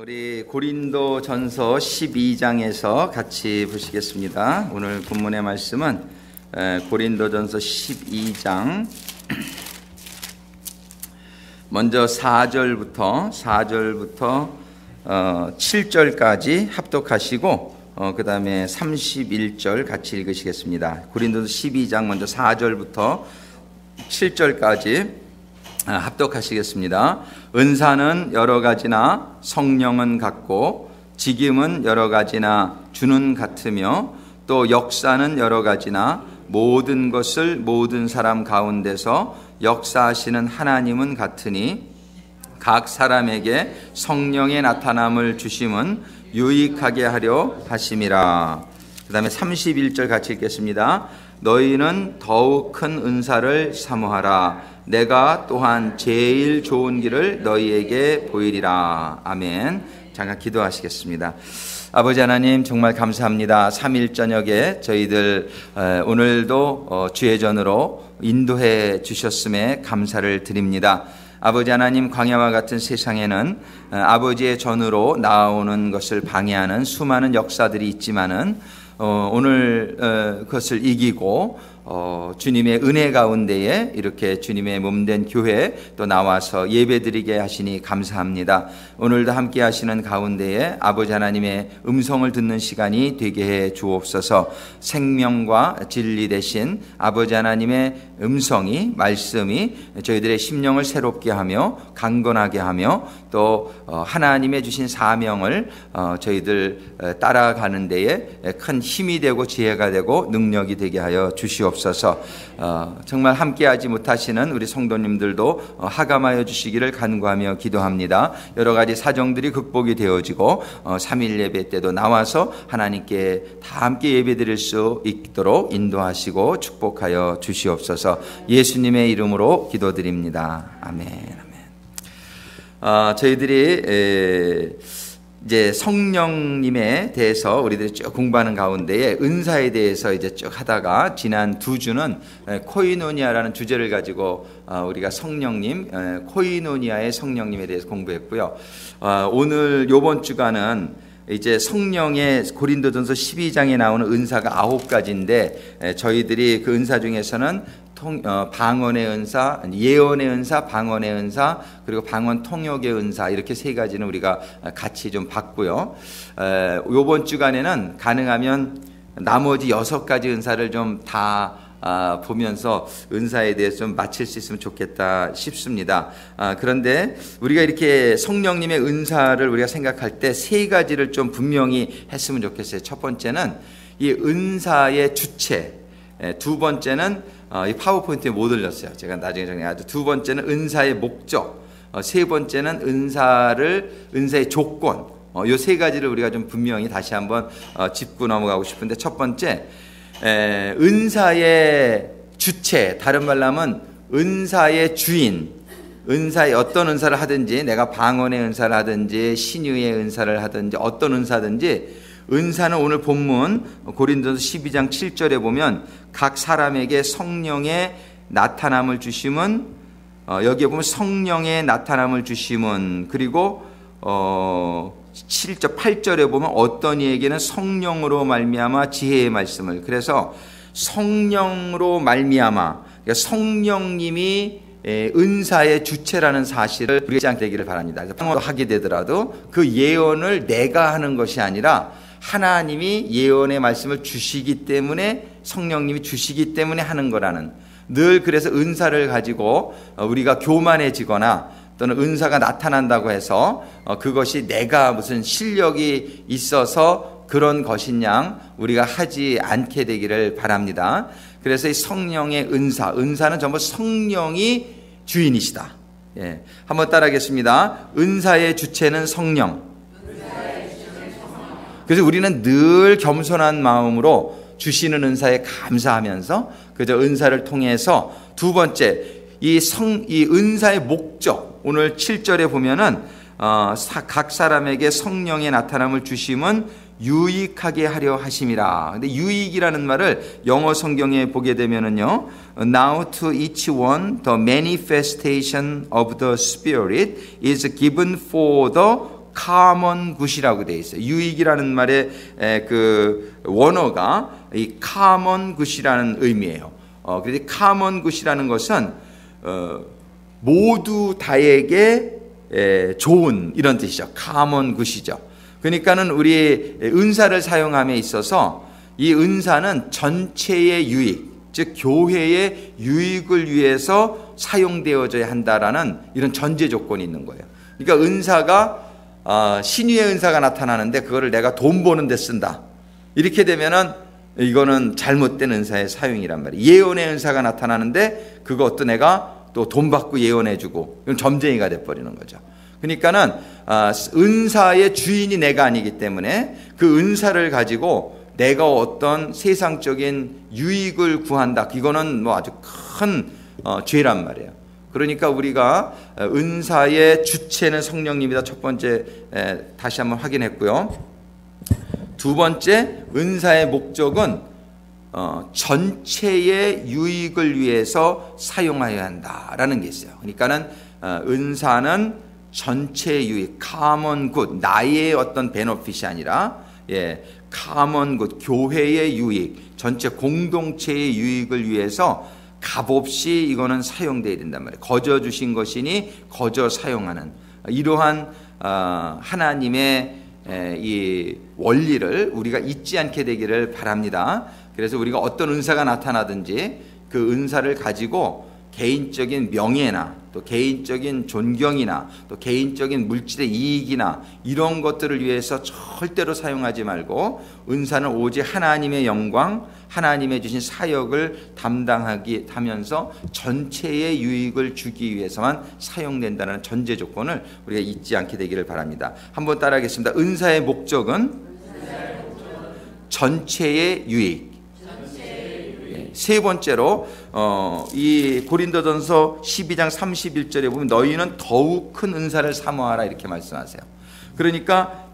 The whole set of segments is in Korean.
우리 고린도전서 12장에서 같이 보시겠습니다. 오늘 본문의 말씀은 고린도전서 12장 먼저 4절부터 7절까지 합독하시고 그 다음에 31절 같이 읽으시겠습니다. 고린도서 12장 먼저 4절부터 7절까지 합독하시겠습니다. 은사는 여러 가지나 성령은 같고 직임은 여러 가지나 주는 같으며 또 역사는 여러 가지나 모든 것을 모든 사람 가운데서 역사하시는 하나님은 같으니 각 사람에게 성령의 나타남을 주심은 유익하게 하려 하심이라. 그 다음에 31절 같이 읽겠습니다. 너희는 더욱 큰 은사를 사모하라. 내가 또한 제일 좋은 길을 너희에게 보이리라. 아멘. 잠깐 기도하시겠습니다. 아버지 하나님 정말 감사합니다. 3일 저녁에 저희들 오늘도 주의 전으로 인도해 주셨음에 감사를 드립니다. 아버지 하나님, 광야와 같은 세상에는 아버지의 전으로 나오는 것을 방해하는 수많은 역사들이 있지만은 오늘 그것을 이기고 주님의 은혜 가운데에 이렇게 주님의 몸된 교회 또 나와서 예배드리게 하시니 감사합니다. 오늘도 함께 하시는 가운데에 아버지 하나님의 음성을 듣는 시간이 되게 해 주옵소서. 생명과 진리 되신 아버지 하나님의 음성이, 말씀이 저희들의 심령을 새롭게 하며 강건하게 하며 또 하나님의 주신 사명을 저희들 따라가는 데에 큰 힘이 되고 지혜가 되고 능력이 되게 하여 주시옵소서. 정말 함께하지 못하시는 우리 성도님들도 하감하여 주시기를 간구하며 기도합니다. 여러 가지 사정들이 극복이 되어지고 3일 예배 때도 나와서 하나님께 다 함께 예배드릴 수 있도록 인도하시고 축복하여 주시옵소서. 예수님의 이름으로 기도드립니다. 아멘. 저희들이 이제 성령님에 대해서 우리들이 쭉 공부하는 가운데에 은사에 대해서 이제 쭉 하다가 지난 2주는 코이노니아라는 주제를 가지고 우리가 성령님, 코이노니아의 성령님에 대해서 공부했고요. 오늘 요번 주간은 이제 성령의 고린도전서 12장에 나오는 은사가 9가지인데 저희들이 그 은사 중에서는 방언의 은사, 예언의 은사, 방언의 은사, 그리고 방언 통역의 은사, 이렇게 3가지는 우리가 같이 좀 봤고요. 이번 주간에는 가능하면 나머지 6가지 은사를 좀 다 보면서 은사에 대해서 좀 마칠 수 있으면 좋겠다 싶습니다. 그런데 우리가 이렇게 성령님의 은사를 우리가 생각할 때 3가지를 좀 분명히 했으면 좋겠어요. 첫 번째는 이 은사의 주체, 2번째는 이 파워포인트에 못 올렸어요. 제가 나중에 정리하죠. 2번째는 은사의 목적, 3번째는 은사의 조건. 요 3가지를 우리가 좀 분명히 다시 한번 짚고 넘어가고 싶은데, 첫 번째, 은사의 주체, 다른 말로 하면 은사의 주인, 은사의 어떤 은사를 하든지, 내가 방언의 은사를 하든지 신유의 은사를 하든지 어떤 은사든지, 은사는 오늘 본문 고린도전서 12장 7절에 보면 각 사람에게 성령의 나타남을 주심은, 여기에 보면 성령의 나타남을 주심은, 그리고 7절 8절에 보면 어떤 이에게는 성령으로 말미암아 지혜의 말씀을. 그래서 성령으로 말미암아, 그러니까 성령님이 은사의 주체라는 사실을 우리가 되기를 바랍니다. 방언을 하게 되더라도 그 예언을 내가 하는 것이 아니라 하나님이 예언의 말씀을 주시기 때문에, 성령님이 주시기 때문에 하는 거라는, 늘 그래서 은사를 가지고 우리가 교만해지거나 또는 은사가 나타난다고 해서 그것이 내가 무슨 실력이 있어서 그런 것인 양 우리가 하지 않게 되기를 바랍니다. 그래서 이 성령의 은사는 전부 성령이 주인이시다. 예, 한번 따라하겠습니다. 은사의 주체는 성령. 그래서 우리는 늘 겸손한 마음으로 주시는 은사에 감사하면서 그저 은사를 통해서, 2번째, 이 은사의 목적, 오늘 7절에 보면은 각 사람에게 성령의 나타남을 주심은 유익하게 하려 하심이라. 근데 유익이라는 말을 영어 성경에 보게 되면은요, Now to each one the manifestation of the Spirit is given for the common good이라고 되어 있어요. 유익이라는 말의 그 원어가 이 common good이라는 의미예요. 그래서 common good이라는 것은 모두 다에게 좋은 이런 뜻이죠. common good이죠. 그러니까는 우리 은사를 사용함에 있어서 이 은사는 전체의 유익, 즉 교회의 유익을 위해서 사용되어져야 한다라는 이런 전제 조건이 있는 거예요. 그러니까 은사가 신유의 은사가 나타나는데 그거를 내가 돈 버는 데 쓴다. 이렇게 되면은 이거는 잘못된 은사의 사용이란 말이에요. 예언의 은사가 나타나는데 그것도 내가 또 돈 받고 예언해주고 이건 점쟁이가 돼버리는 거죠. 그러니까는 은사의 주인이 내가 아니기 때문에 그 은사를 가지고 내가 어떤 세상적인 유익을 구한다. 이거는 뭐 아주 큰 죄란 말이에요. 그러니까 우리가 은사의 주체는 성령님이다. 첫 번째 다시 한번 확인했고요. 두 번째, 은사의 목적은 전체의 유익을 위해서 사용하여야 한다라는 게 있어요. 그러니까는 은사는 전체의 유익, common good, 나의 어떤 베너핏이 아니라 common good, 교회의 유익, 전체 공동체의 유익을 위해서 값없이 이거는 사용되어야 된단 말이에요. 거저 주신 것이니 거저 사용하는 이러한 하나님의 이 원리를 우리가 잊지 않게 되기를 바랍니다. 그래서 우리가 어떤 은사가 나타나든지 그 은사를 가지고 개인적인 명예나 또 개인적인 존경이나 또 개인적인 물질의 이익이나 이런 것들을 위해서 절대로 사용하지 말고 은사는 오직 하나님의 영광, 하나님의 주신 사역을 담당하기 하면서 전체의 유익을 주기 위해서만 사용된다는 전제 조건을 우리가 잊지 않게 되기를 바랍니다. 한번 따라하겠습니다. 은사의 목적은 전체의 유익. 세 번째로 이 고린도전서 12장 31절에 보면 너희는 더욱 큰 은사를 사모하라 이렇게 말씀하세요. 그러니까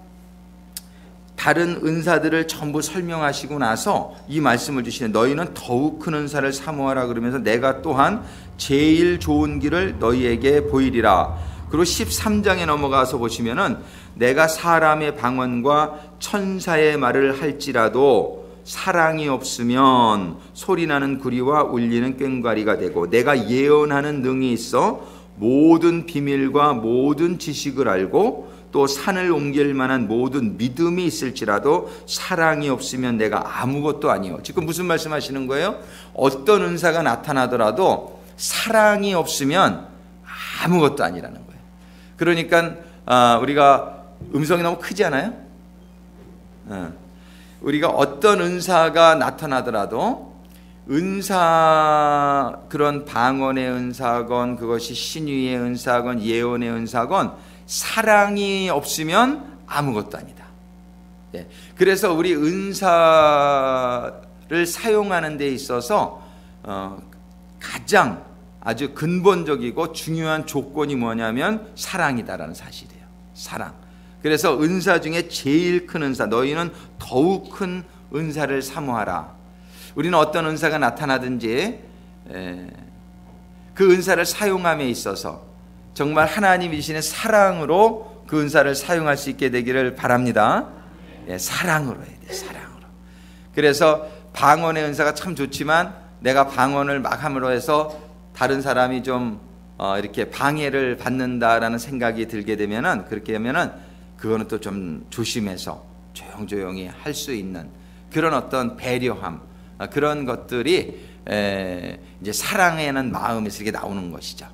다른 은사들을 전부 설명하시고 나서 이 말씀을 주시는 너희는 더욱 큰 은사를 사모하라 그러면서 내가 또한 제일 좋은 길을 너희에게 보이리라. 그리고 13장에 넘어가서 보시면은 내가 사람의 방언과 천사의 말을 할지라도 사랑이 없으면 소리나는 구리와 울리는 꽹과리가 되고 내가 예언하는 능이 있어 모든 비밀과 모든 지식을 알고 또 산을 옮길 만한 모든 믿음이 있을지라도 사랑이 없으면 내가 아무것도 아니요. 지금 무슨 말씀하시는 거예요? 어떤 은사가 나타나더라도 사랑이 없으면 아무것도 아니라는 거예요. 그러니까 우리가 음성이 너무 크지 않아요? 우리가 어떤 은사가 나타나더라도 은사 그런 방언의 은사건 그것이 신유의 은사건 예언의 은사건 사랑이 없으면 아무것도 아니다. 그래서 우리 은사를 사용하는 데 있어서 가장 아주 근본적이고 중요한 조건이 뭐냐면 사랑이다라는 사실이에요. 사랑. 그래서 은사 중에 제일 큰 은사, 너희는 더욱 큰 은사를 사모하라. 우리는 어떤 은사가 나타나든지 그 은사를 사용함에 있어서 정말 하나님이 주시는 사랑으로 그 은사를 사용할 수 있게 되기를 바랍니다. 사랑으로 해야 돼요. 사랑으로. 그래서 방언의 은사가 참 좋지만 내가 방언을 막 함으로 해서 다른 사람이 좀 이렇게 방해를 받는다라는 생각이 들게 되면은 그렇게 하면은 그거는 또 좀 조심해서 조용조용히 할 수 있는 그런 어떤 배려함 그런 것들이 이제 사랑하는 마음에서 이렇게 나오는 것이죠.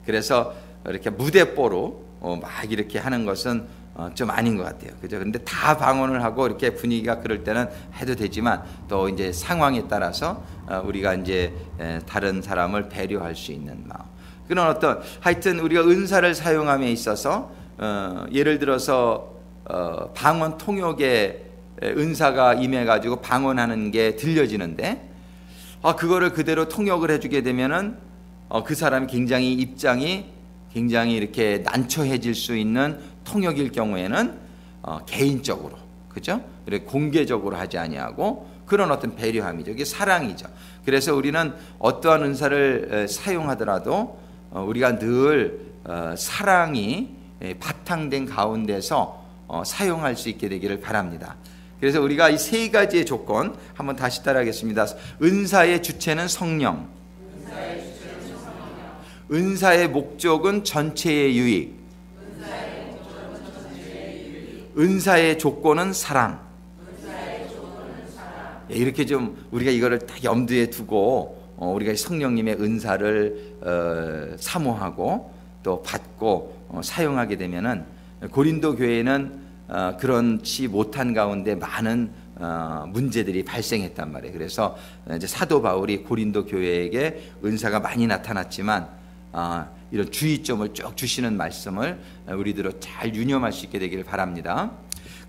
그래서 이렇게 무대뽀로 막 이렇게 하는 것은 좀 아닌 것 같아요. 그죠? 근데 다 방언을 하고 이렇게 분위기가 그럴 때는 해도 되지만 또 이제 상황에 따라서 우리가 이제 다른 사람을 배려할 수 있는 마음. 그런 어떤 하여튼 우리가 은사를 사용함에 있어서 예를 들어서 방언 통역에 은사가 임해가지고 방언하는 게 들려지는데 그거를 그대로 통역을 해주게 되면은 그 사람이 굉장히 입장이 굉장히 이렇게 난처해질 수 있는 통역일 경우에는 개인적으로 그죠? 이렇게 공개적으로 하지 아니하고 그런 어떤 배려함이죠. 이게 사랑이죠. 그래서 우리는 어떠한 은사를 사용하더라도 우리가 늘 사랑이 바탕된 가운데서 사용할 수 있게 되기를 바랍니다. 그래서 우리가 이 세 가지의 조건 한번 다시 따라하겠습니다. 은사의 주체는 성령, 은사의 목적은 전체의 유익, 은사의 조건은 사랑. 이렇게 좀 우리가 이거를 딱 염두에 두고 우리가 성령님의 은사를 사모하고 또 받고 사용하게 되면은 고린도 교회는 그렇지 못한 가운데 많은 문제들이 발생했단 말이에요. 그래서 이제 사도 바울이 고린도 교회에게 은사가 많이 나타났지만 이런 주의점을 쭉 주시는 말씀을 우리들로 잘 유념할 수 있게 되기를 바랍니다.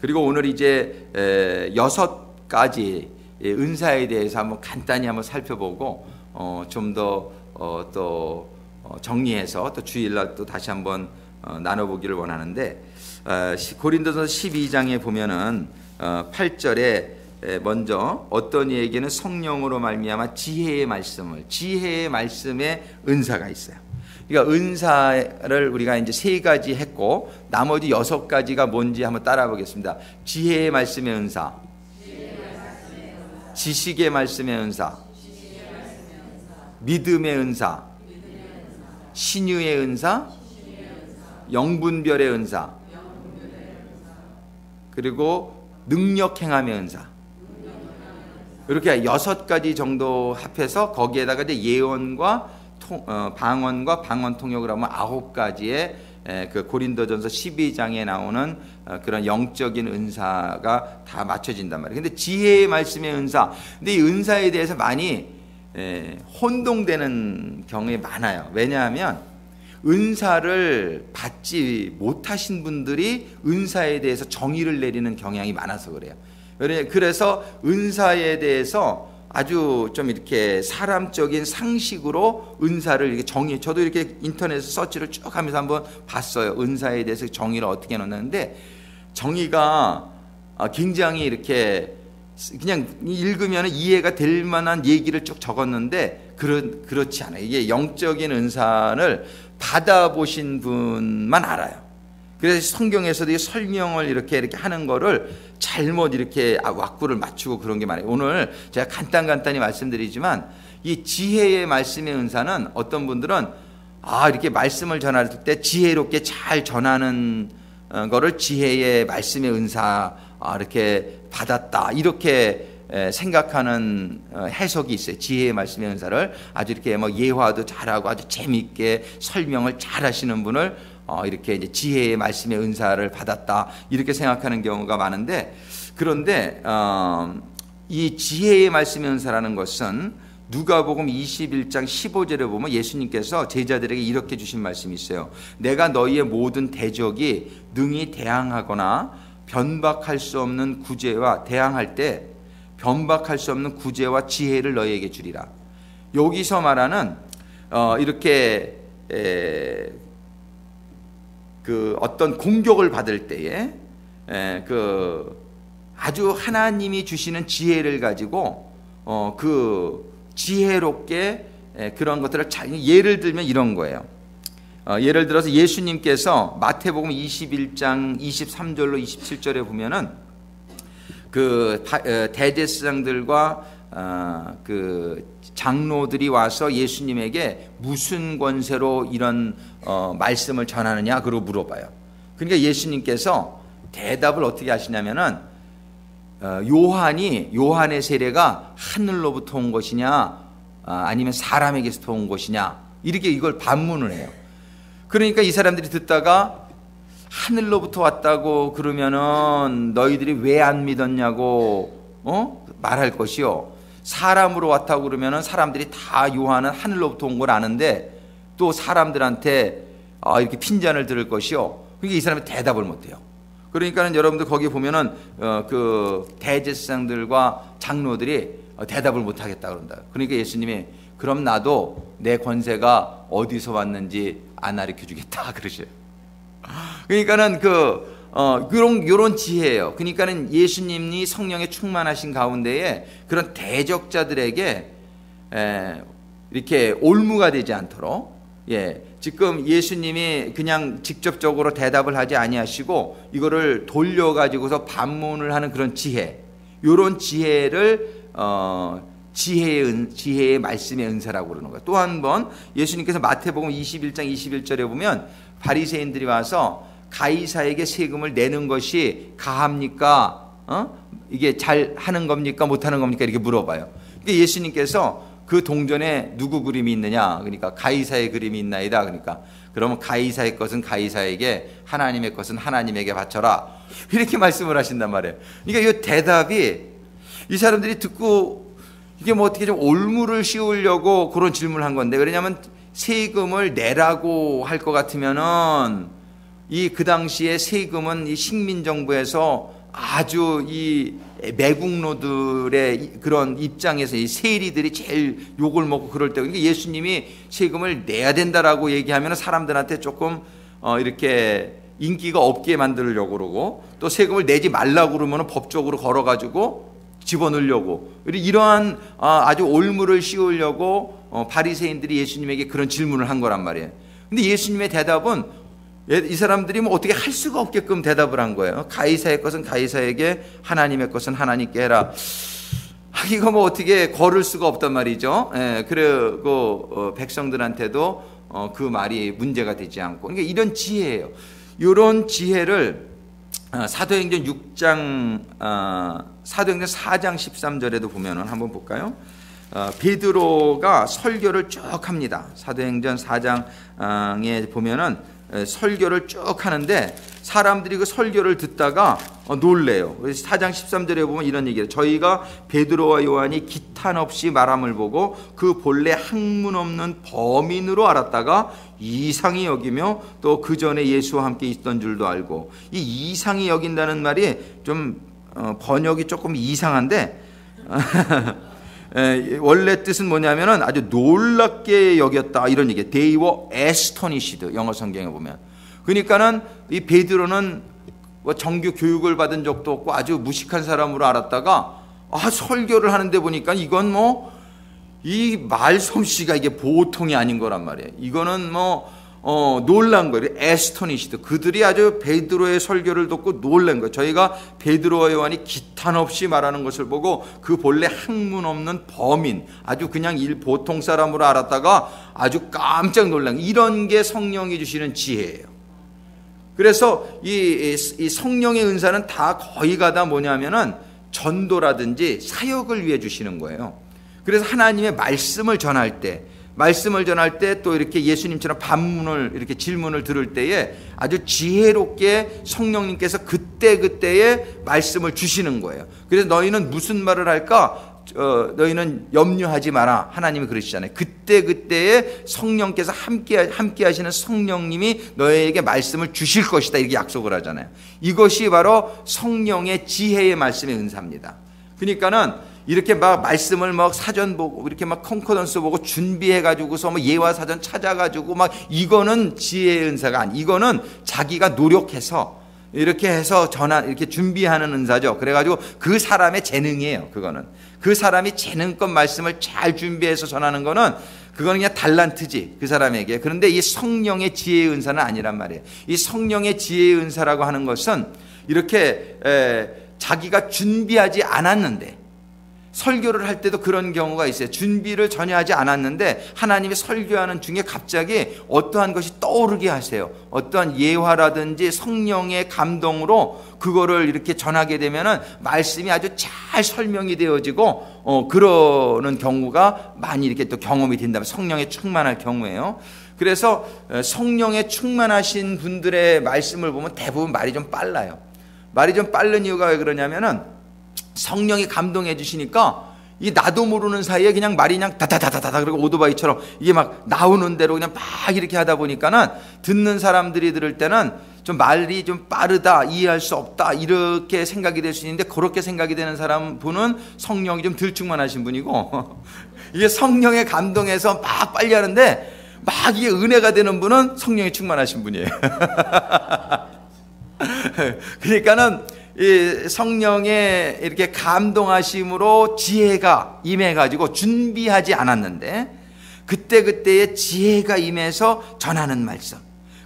그리고 오늘 이제 6가지 은사에 대해서 한번 간단히 한번 살펴보고 좀 더 또 정리해서 또 주일날 또 다시 한번 나눠보기를 원하는데, 고린도서 12장에 보면은 8절에 먼저 어떤 이에게는 성령으로 말미암아 지혜의 말씀의 은사가 있어요. 그러니까 은사를 우리가 이제 3가지 했고 나머지 6가지가 뭔지 한번 따라 보겠습니다. 지혜의 말씀의 은사, 지식의 말씀의 은사, 믿음의 은사, 신유의 은사, 영분별의 은사, 그리고 능력 행함의 은사. 이렇게 6가지 정도 합해서 거기에다가 이제 예언과 방언과 방언 통역을 하면 9가지의 그 고린도전서 12장에 나오는 그런 영적인 은사가 다 맞춰진단 말이에요. 근데 지혜의 말씀의 은사, 근데 이 은사에 대해서 많이 혼동되는 경우에 많아요. 왜냐하면 은사를 받지 못하신 분들이 은사에 대해서 정의를 내리는 경향이 많아서 그래요. 그래서 은사에 대해서 아주 좀 이렇게 사람적인 상식으로 은사를 이렇게 정의, 저도 이렇게 인터넷 서치를 쭉 하면서 한번 봤어요. 은사에 대해서 정의를 어떻게 넣는데, 정의가 굉장히 이렇게 그냥 읽으면 이해가 될 만한 얘기를 쭉 적었는데 그렇지 않아요. 이게 영적인 은사를 받아보신 분만 알아요. 그래서 성경에서도 이 설명을 이렇게 하는 거를 잘못 이렇게 왁구를 맞추고 그런 게 많아요. 오늘 제가 간단히 말씀드리지만 이 지혜의 말씀의 은사는 어떤 분들은 이렇게 말씀을 전할 때 지혜롭게 잘 전하는 거를 지혜의 말씀의 은사 이렇게 받았다, 이렇게 생각하는 해석이 있어요. 지혜의 말씀의 은사를 아주 이렇게 예화도 잘하고 아주 재미있게 설명을 잘 하시는 분을 이렇게 이제 지혜의 말씀의 은사를 받았다, 이렇게 생각하는 경우가 많은데, 그런데 이 지혜의 말씀의 은사라는 것은 누가복음 21장 15절에 보면 예수님께서 제자들에게 이렇게 주신 말씀이 있어요. 내가 너희의 모든 대적이 능히 대항하거나 변박할 수 없는 구제와 대항할 때 변박할 수 없는 구제와 지혜를 너희에게 주리라. 여기서 말하는 이렇게 그 어떤 공격을 받을 때에 그 아주 하나님이 주시는 지혜를 가지고 그 지혜롭게 그런 것들을 잘, 예를 들면 이런 거예요. 예를 들어서 예수님께서 마태복음 21장 23절로 27절에 보면은 그 대제사장들과 그 장로들이 와서 예수님에게 무슨 권세로 이런 말씀을 전하느냐 그러고 물어봐요. 그러니까 예수님께서 대답을 어떻게 하시냐면은 요한의 세례가 하늘로부터 온 것이냐 아니면 사람에게서 온 것이냐, 이렇게 이걸 반문을 해요. 그러니까 이 사람들이 듣다가 하늘로부터 왔다고 그러면은 너희들이 왜 안 믿었냐고 말할 것이요, 사람으로 왔다고 그러면은 사람들이 다 요한은 하늘로부터 온 걸 아는데 또 사람들한테 이렇게 핀잔을 들을 것이요. 그러니까 이 사람이 대답을 못해요. 그러니까는 여러분들 거기 보면은 그 대제사장들과 장로들이 대답을 못하겠다 그런다. 그러니까 예수님이 그럼 나도 내 권세가 어디서 왔는지 안 가르쳐 주겠다 그러셔요. 그러니까는 요런 지혜예요. 그러니까는 예수님이 성령에 충만하신 가운데에 그런 대적자들에게 이렇게 올무가 되지 않도록 지금 예수님이 그냥 직접적으로 대답을 하지 아니하시고 이거를 돌려가지고서 반문을 하는 그런 지혜, 이런 지혜를 지혜의 말씀의 은사라고 그러는 거예요. 또 한 번 예수님께서 마태복음 21장 21절에 보면 바리새인들이 와서 가이사에게 세금을 내는 것이 가합니까? 이게 잘 하는 겁니까? 못하는 겁니까? 이렇게 물어봐요. 그러니까 예수님께서 그 동전에 누구 그림이 있느냐? 그러니까 가이사의 그림이 있나이다. 그러니까 그러면 가이사의 것은 가이사에게, 하나님의 것은 하나님에게 바쳐라. 이렇게 말씀을 하신단 말이에요. 그러니까 이 대답이 이 사람들이 듣고 이게 뭐 어떻게 좀 올무를 씌우려고 그런 질문을 한 건데, 왜냐하면 세금을 내라고 할 것 같으면은 그 당시에 세금은 이 식민정부에서 아주 이 매국노들의 그런 입장에서 이 세리들이 제일 욕을 먹고 그럴 때, 그러니까 예수님이 세금을 내야 된다라고 얘기하면 사람들한테 조금 이렇게 인기가 없게 만들려고 그러고, 또 세금을 내지 말라고 그러면 법적으로 걸어가지고 집어넣으려고, 이러한 아주 올무를 씌우려고 바리새인들이 예수님에게 그런 질문을 한 거란 말이에요. 근데 예수님의 대답은 이 사람들이 뭐 어떻게 할 수가 없게끔 대답을 한 거예요. 가이사의 것은 가이사에게, 하나님의 것은 하나님께 해라. 이거 뭐 어떻게 걸을 수가 없단 말이죠. 그리고 백성들한테도 그 말이 문제가 되지 않고, 그러니까 이런 지혜예요. 이런 지혜를 사도행전 4장 13절에도 보면은 한번 볼까요? 베드로가 설교를 쭉 합니다. 사도행전 4장에 보면은 설교를 쭉 하는데 사람들이 그 설교를 듣다가 놀래요. 그래서 4장 13절에 보면 이런 얘기예요. 저희가 베드로와 요한이 기탄 없이 말함을 보고 그 본래 학문 없는 범인으로 알았다가 이상히 여기며 또 그 전에 예수와 함께 있던 줄도 알고, 이 이상히 여긴다는 말이 좀 번역이 조금 이상한데 원래 뜻은 뭐냐면은 아주 놀랍게 여겼다, 이런 얘기예요. They were astonished, 영어 성경에 보면. 그러니까는 이 베드로는 뭐 정규 교육을 받은 적도 없고 아주 무식한 사람으로 알았다가 설교를 하는데 보니까 이건 뭐 이 말솜씨가 이게 보통이 아닌 거란 말이에요. 이거는 뭐 놀란 거예요. 에스토니시드. 그들이 아주 베드로의 설교를 듣고 놀란 거예요. 저희가 베드로와 요한이 기탄 없이 말하는 것을 보고 그 본래 학문 없는 범인, 아주 그냥 보통 사람으로 알았다가 아주 깜짝 놀란, 이런 게 성령이 주시는 지혜예요. 그래서 이 성령의 은사는 다 거의가 다 뭐냐면은 전도라든지 사역을 위해 주시는 거예요. 그래서 하나님의 말씀을 전할 때 또 이렇게 예수님처럼 반문을, 이렇게 질문을 들을 때에 아주 지혜롭게 성령님께서 그때그때의 말씀을 주시는 거예요. 그래서 너희는 무슨 말을 할까? 너희는 염려하지 마라. 하나님이 그러시잖아요. 그때그때의 성령께서 함께 하시는 성령님이 너희에게 말씀을 주실 것이다, 이렇게 약속을 하잖아요. 이것이 바로 성령의 지혜의 말씀의 은사입니다. 그러니까는 이렇게 막 말씀을 막 사전 보고 이렇게 막 컨코던스 보고 준비해가지고서 뭐 예화 사전 찾아가지고 막, 이거는 지혜의 은사가 아니, 이거는 자기가 노력해서 이렇게 해서 이렇게 준비하는 은사죠. 그래가지고 그 사람의 재능이에요. 그거는 그 사람이 재능껏 말씀을 잘 준비해서 전하는 거는 그거는 그냥 달란트지, 그 사람에게. 그런데 이 성령의 지혜의 은사는 아니란 말이에요. 이 성령의 지혜의 은사라고 하는 것은 이렇게 자기가 준비하지 않았는데, 설교를 할 때도 그런 경우가 있어요. 준비를 전혀 하지 않았는데 하나님이 설교하는 중에 갑자기 어떠한 것이 떠오르게 하세요. 어떠한 예화라든지 성령의 감동으로 그거를 이렇게 전하게 되면은 말씀이 아주 잘 설명이 되어지고 그러는 경우가 많이 이렇게 또 경험이 된다면 성령에 충만할 경우에요. 그래서 성령에 충만하신 분들의 말씀을 보면 대부분 말이 좀 빨라요. 말이 좀 빠른 이유가 왜 그러냐면은 성령이 감동해 주시니까 이 나도 모르는 사이에 그냥 말이 그냥 다다다다다, 그리고 오토바이처럼 이게 막 나오는 대로 그냥 막 이렇게 하다 보니까는 듣는 사람들이 들을 때는 좀 말이 좀 빠르다, 이해할 수 없다, 이렇게 생각이 될 수 있는데, 그렇게 생각이 되는 분은 성령이 좀 덜 충만하신 분이고 이게 성령에 감동해서 막 빨리 하는데 막 이게 은혜가 되는 분은 성령이 충만하신 분이에요. 그러니까는 이 성령의 이렇게 감동하심으로 지혜가 임해가지고 준비하지 않았는데 그때그때의 지혜가 임해서 전하는 말씀.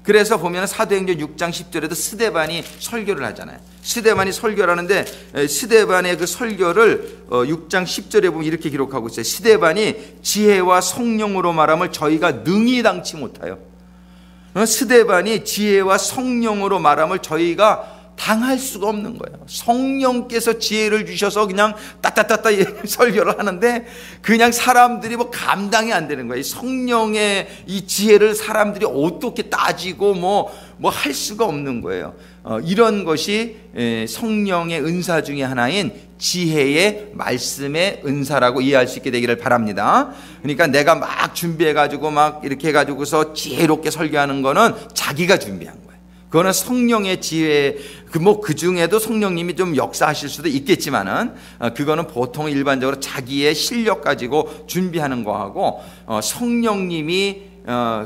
그래서 보면 사도행전 6장 10절에도 스데반이 설교를 하잖아요. 스데반이 설교를 하는데 스데반의 그 설교를 6장 10절에 보면 이렇게 기록하고 있어요. 스데반이 지혜와 성령으로 말함을 저희가 능히 당치 못하여. 스데반이 지혜와 성령으로 말함을 저희가 당할 수가 없는 거예요. 성령께서 지혜를 주셔서 그냥 따따따따 설교를 하는데 그냥 사람들이 뭐 감당이 안 되는 거예요. 성령의 이 지혜를 사람들이 어떻게 따지고 뭐 할 수가 없는 거예요. 이런 것이 성령의 은사 중에 하나인 지혜의 말씀의 은사라고 이해할 수 있게 되기를 바랍니다. 그러니까 내가 막 준비해가지고 막 이렇게 해가지고서 지혜롭게 설교하는 거는 자기가 준비한 거예요. 그거는 성령의 지혜, 그 중에도 성령님이 좀 역사하실 수도 있겠지만은, 그거는 보통 일반적으로 자기의 실력 가지고 준비하는 거하고, 성령님이,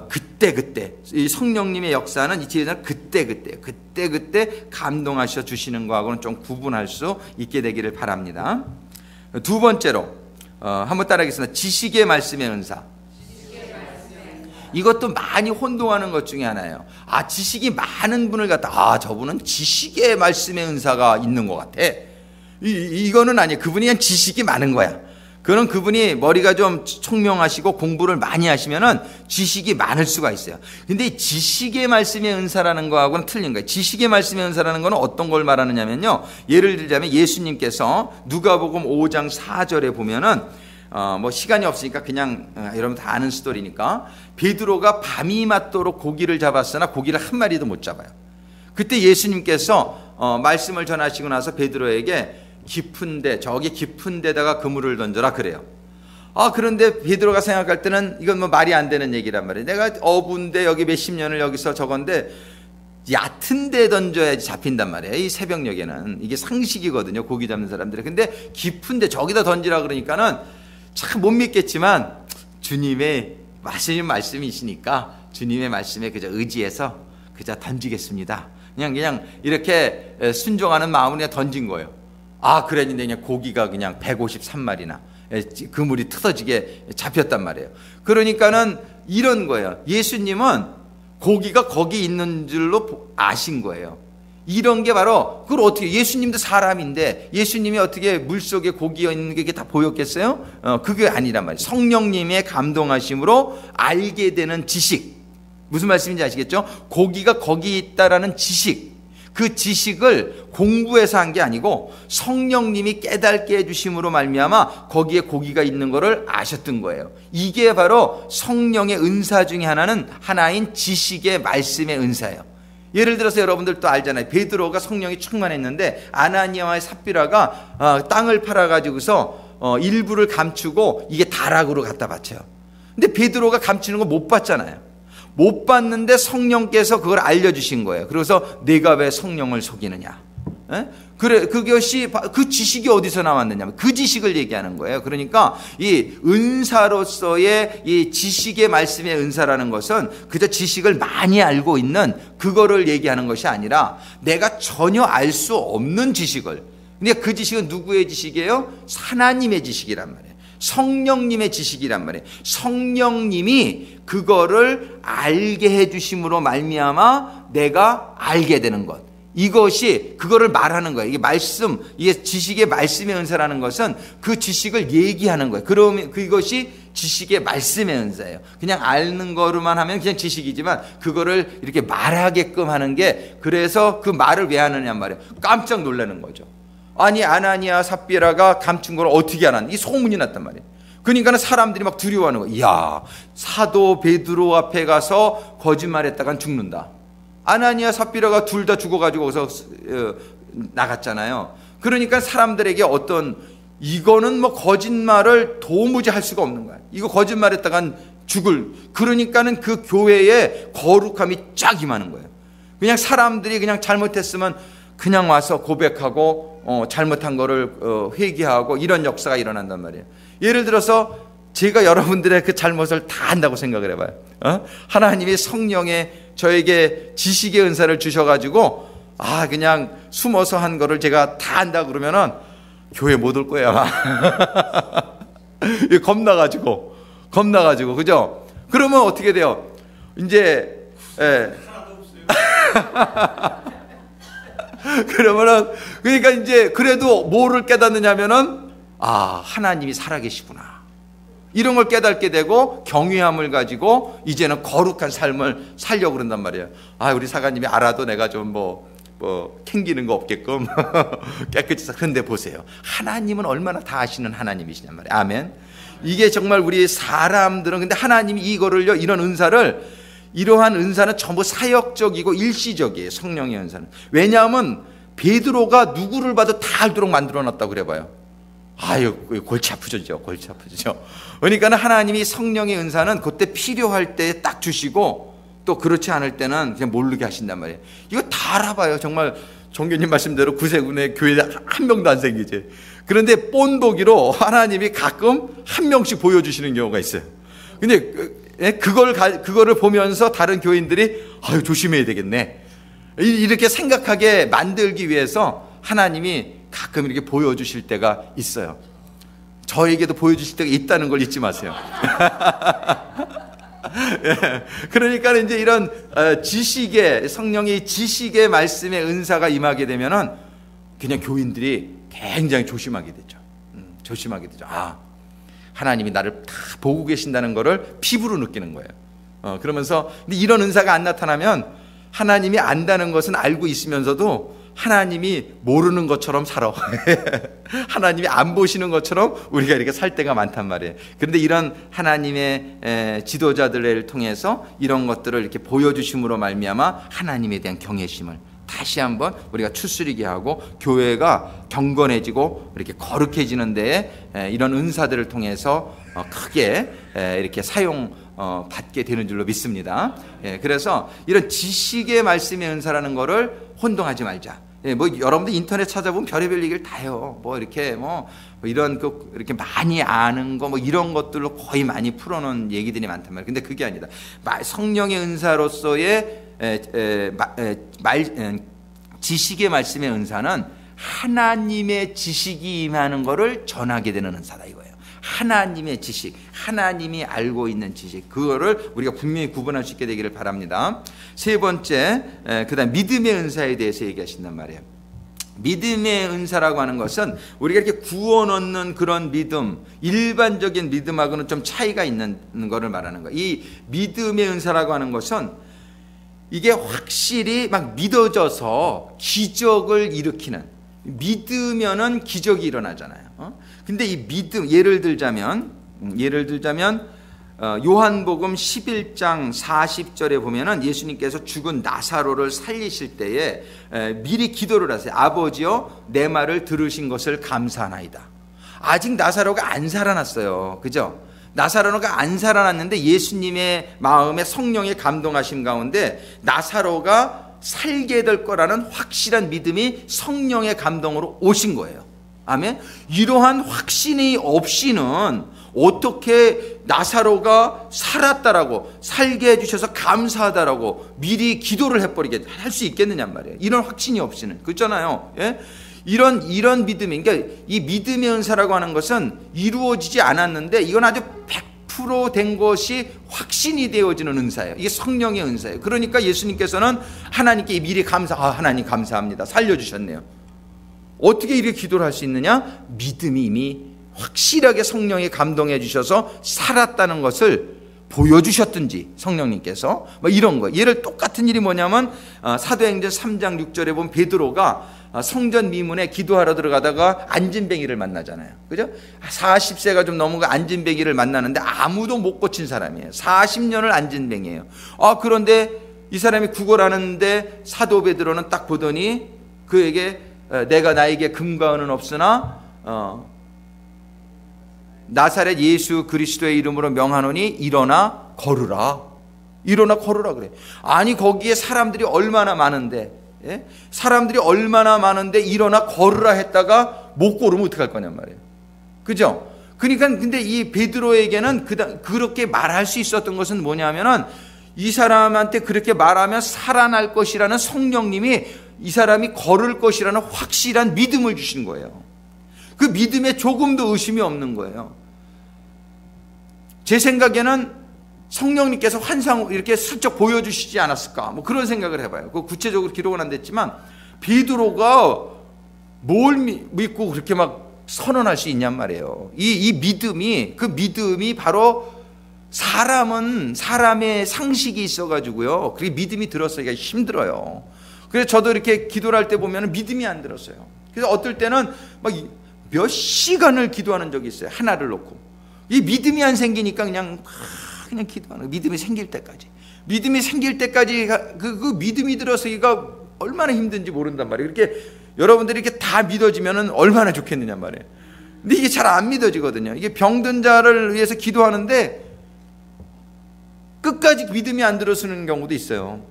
그때, 이 성령님의 역사는 이 지혜자는 그때 감동하셔 주시는 거하고는 좀 구분할 수 있게 되기를 바랍니다. 두 번째로, 한번 따라하겠습니다. 지식의 말씀의 은사. 이것도 많이 혼동하는 것 중에 하나예요. 지식이 많은 분을 갖다 저분은 지식의 말씀의 은사가 있는 것 같아. 이거는 아니에요. 그분이 그냥 지식이 많은 거야. 그분이 머리가 좀 총명하시고 공부를 많이 하시면은 지식이 많을 수가 있어요. 근데 지식의 말씀의 은사라는 거하고는 틀린 거예요. 지식의 말씀의 은사라는 거는 어떤 걸 말하느냐면요. 예를 들자면 예수님께서 누가복음 5장 4절에 보면은 뭐 시간이 없으니까 그냥 여러분 다 아는 스토리니까 베드로가 밤이 맞도록 고기를 잡았으나 고기를 한 마리도 못 잡아요. 그때 예수님께서 말씀을 전하시고 나서 베드로에게 저기 깊은 데다가 그물을 던져라 그래요. 그런데 베드로가 생각할 때는 이건 뭐 말이 안 되는 얘기란 말이에요. 내가 어부인데 여기 몇십 년을 여기서 저건데 얕은 데 던져야지 잡힌단 말이에요. 이 새벽녘에는 이게 상식이거든요. 고기 잡는 사람들이. 근데 깊은 데 저기다 던지라 그러니까는 참 못 믿겠지만 주님의 말씀이시니까 주님의 말씀에 그저 의지해서 그저 던지겠습니다. 그냥 이렇게 순종하는 마음으로 던진 거예요. 그랬는데 그냥 고기가 그냥 153마리나 그물이 틀어지게 잡혔단 말이에요. 그러니까는 이런 거예요. 예수님은 고기가 거기 있는 줄로 아신 거예요. 이런 게 바로 그걸 어떻게 예수님도 사람인데 예수님이 어떻게 물속에 고기가 있는 게 다 보였겠어요? 그게 아니란 말이에요. 성령님의 감동하심으로 알게 되는 지식. 무슨 말씀인지 아시겠죠? 고기가 거기 있다라는 지식. 그 지식을 공부해서 한 게 아니고 성령님이 깨닫게 해주심으로 말미암아 거기에 고기가 있는 것을 아셨던 거예요. 이게 바로 성령의 은사 중에 하나인 지식의 말씀의 은사예요. 예를 들어서 여러분들도 알잖아요. 베드로가 성령이 충만했는데 아나니아와 삽비라가 땅을 팔아가지고서 일부를 감추고 이게 다락으로 갖다 바쳐요. 근데 베드로가 감추는 거 못 봤잖아요. 못 봤는데 성령께서 그걸 알려주신 거예요. 그래서 내가 왜 성령을 속이느냐. 그래, 그것이 그 지식이 어디서 나왔느냐. 그 지식을 얘기하는 거예요. 그러니까 이 은사로서의 이 지식의 말씀의 은사라는 것은 그저 지식을 많이 알고 있는 그거를 얘기하는 것이 아니라 내가 전혀 알 수 없는 지식을. 근데 그 지식은 누구의 지식이에요? 하나님의 지식이란 말이에요. 성령님의 지식이란 말이에요. 성령님이 그거를 알게 해주심으로 말미암아 내가 알게 되는 것. 이것이 그거를 말하는 거예요. 이게 지식의 말씀의 은사라는 것은 그 지식을 얘기하는 거예요. 그러면 그것이 지식의 말씀의 은사예요. 그냥 아는 거로만 하면 그냥 지식이지만 그거를 이렇게 말하게끔 하는 게 그래서 그 말을 왜 하느냐 말이에요. 깜짝 놀라는 거죠. 아니 아나니아 삽비라가 감춘 걸 어떻게 알았나? 이 소문이 났단 말이에요. 그러니까 사람들이 막 두려워하는 거예요. 이야, 사도 베드로 앞에 가서 거짓말했다간 죽는다. 아나니아 삽비라가 둘 다 죽어가지고 거기서 나갔잖아요. 그러니까 사람들에게 이거는 뭐 거짓말을 도무지 할 수가 없는 거야. 이거 거짓말했다간 그러니까는 그 교회에 거룩함이 쫙 임하는 거예요. 그냥 사람들이 그냥 잘못했으면 그냥 와서 고백하고 잘못한 거를 회개하고 이런 역사가 일어난단 말이에요. 예를 들어서 제가 여러분들의 그 잘못을 다 안다고 생각을 해봐요. 하나님이 성령의 저에게 지식의 은사를 주셔가지고 그냥 숨어서 한 거를 제가 다 안다 그러면은 교회 못 올 거야. 겁나가지고 겁나가지고, 그죠? 그러면 어떻게 돼요? 이제, 예. 그러면은, 그러니까 이제, 그래도 뭐를 깨닫느냐면은, 하나님이 살아계시구나. 이런 걸 깨닫게 되고, 경외함을 가지고, 이제는 거룩한 삶을 살려고 그런단 말이에요. 우리 사관님이 알아도 내가 좀 캥기는 거 없게끔 깨끗이. 그런데 보세요. 하나님은 얼마나 다 아시는 하나님이시냔 말이에요. 아멘. 이게 정말 우리 사람들은, 근데 하나님이 이거를요, 이런 은사를, 이러한 은사는 전부 사역적이고 일시적이에요. 성령의 은사는. 왜냐하면 베드로가 누구를 봐도 다 알도록 만들어놨다고 그래봐요. 골치 아프죠. 골치 아프죠. 그러니까 하나님이 성령의 은사는 그때 필요할 때 딱 주시고, 또 그렇지 않을 때는 그냥 모르게 하신단 말이에요. 이거 다 알아봐요. 정말 종교님 말씀대로 구세군에 교회 한 명도 안 생기지. 그런데 본보기로 하나님이 가끔 한 명씩 보여주시는 경우가 있어요. 근데 그거를 보면서 다른 교인들이 조심해야 되겠네, 이렇게 생각하게 만들기 위해서 하나님이 가끔 이렇게 보여주실 때가 있어요. 저에게도 보여주실 때가 있다는 걸 잊지 마세요. 그러니까 이제 이런 지식의, 성령의 지식의 말씀의 은사가 임하게 되면은 그냥 교인들이 굉장히 조심하게 되죠. 조심하게 되죠. 하나님이 나를 다 보고 계신다는 거를 피부로 느끼는 거예요. 그러면서, 근데 이런 은사가 안 나타나면 하나님이 안다는 것은 알고 있으면서도 하나님이 모르는 것처럼 살아. 하나님이 안 보시는 것처럼 우리가 이렇게 살 때가 많단 말이에요. 그런데 이런 하나님의 지도자들을 통해서 이런 것들을 이렇게 보여주심으로 말미암아 하나님에 대한 경외심을 다시 한번 우리가 추스리게 하고, 교회가 경건해지고 이렇게 거룩해지는 데에 이런 은사들을 통해서 크게 이렇게 사용 받게 되는 줄로 믿습니다. 그래서 이런 지식의 말씀의 은사라는 거를 혼동하지 말자. 여러분들 인터넷 찾아보면 별의별 얘기를 다 해요. 이렇게 이런 이렇게 많이 아는 거 이런 것들로 거의 많이 풀어놓은 얘기들이 많단 말이에요. 근데 그게 아니다. 성령의 은사로서의 지식의 말씀의 은사는 하나님의 지식이 임하는 것을 전하게 되는 은사다 이거예요. 하나님의 지식, 하나님이 알고 있는 지식, 그거를 우리가 분명히 구분할 수 있게 되기를 바랍니다. 세 번째, 그다음 믿음의 은사에 대해서 얘기하신단 말이에요. 믿음의 은사라고 하는 것은 우리가 이렇게 구원 얻는 그런 믿음, 일반적인 믿음하고는 좀 차이가 있는 것을 말하는 거예요. 이 믿음의 은사라고 하는 것은 이게 확실히 막 믿어져서 기적을 일으키는, 믿으면은 기적이 일어나잖아요. 근데 이 믿음, 예를 들자면 요한복음 11장 40절에 보면은 예수님께서 죽은 나사로를 살리실 때에 미리 기도를 하세요. 아버지여, 내 말을 들으신 것을 감사하나이다. 아직 나사로가 안 살아났어요. 그죠? 나사로가 안 살아났는데 예수님의 마음에 성령의 감동하심 가운데 나사로가 살게 될 거라는 확실한 믿음이 성령의 감동으로 오신 거예요. 아멘. 이러한 확신이 없이는 어떻게 나사로가 살았다라고, 살게 해주셔서 감사하다라고 미리 기도를 해버리게 할 수 있겠느냔 말이에요. 이런 확신이 없이는. 그렇잖아요. 예? 이런 믿음이, 그러니까 이 믿음의 은사라고 하는 것은 이루어지지 않았는데 이건 아주 100% 된 것이 확신이 되어지는 은사예요. 이게 성령의 은사예요. 그러니까 예수님께서는 하나님께 미리 하나님 감사합니다. 살려주셨네요. 어떻게 이렇게 기도를 할 수 있느냐? 믿음이 이미 확실하게 성령이 감동해 주셔서 살았다는 것을 보여주셨든지, 성령님께서 이런 거. 예를 똑같은 일이 뭐냐면 사도행전 3장 6절에 보면 베드로가 성전 미문에 기도하러 들어가다가 안진뱅이를 만나잖아요. 그죠? 40세가 좀 넘은 안진뱅이를 만나는데 아무도 못 고친 사람이에요. 40년을 안진뱅이에요. 그런데 이 사람이 구걸하는데 사도 베드로는 딱 보더니 그에게 내가 나에게 금과 은은 없으나 나사렛 예수 그리스도의 이름으로 명하노니 일어나 걸으라. 일어나 걸으라 그래. 아니 거기에 사람들이 얼마나 많은데, 예? 사람들이 얼마나 많은데 일어나 걸으라 했다가 못 걸으면 어떡할 거냔 말이에요. 그죠? 그러니까 근데 이 베드로에게는 그렇게 말할 수 있었던 것은 뭐냐면은 이 사람한테 그렇게 말하면 살아날 것이라는 성령님이 이 사람이 걸을 것이라는 확실한 믿음을 주신 거예요. 그 믿음에 조금도 의심이 없는 거예요. 제 생각에는 성령님께서 환상 이렇게 슬쩍 보여주시지 않았을까, 뭐 그런 생각을 해봐요. 그 구체적으로 기록은 안 됐지만 베드로가 뭘 믿고 그렇게 막 선언할 수 있냔 말이에요. 이 믿음이, 그 믿음이 바로 사람은 사람의 상식이 있어가지고요, 그게 믿음이 들었어기가 힘들어요. 그래서 저도 이렇게 기도를 할 때 보면 믿음이 안 들었어요. 그래서 어떨 때는 막 몇 시간을 기도하는 적이 있어요. 하나를 놓고. 이 믿음이 안 생기니까 그냥 기도하는 거예요. 믿음이 생길 때까지. 믿음이 생길 때까지 그 믿음이 들어서기가 얼마나 힘든지 모른단 말이에요. 이렇게 여러분들이 이렇게 다 믿어지면 얼마나 좋겠느냐 말이에요. 근데 이게 잘 안 믿어지거든요. 이게 병든 자를 위해서 기도하는데 끝까지 믿음이 안 들어서는 경우도 있어요.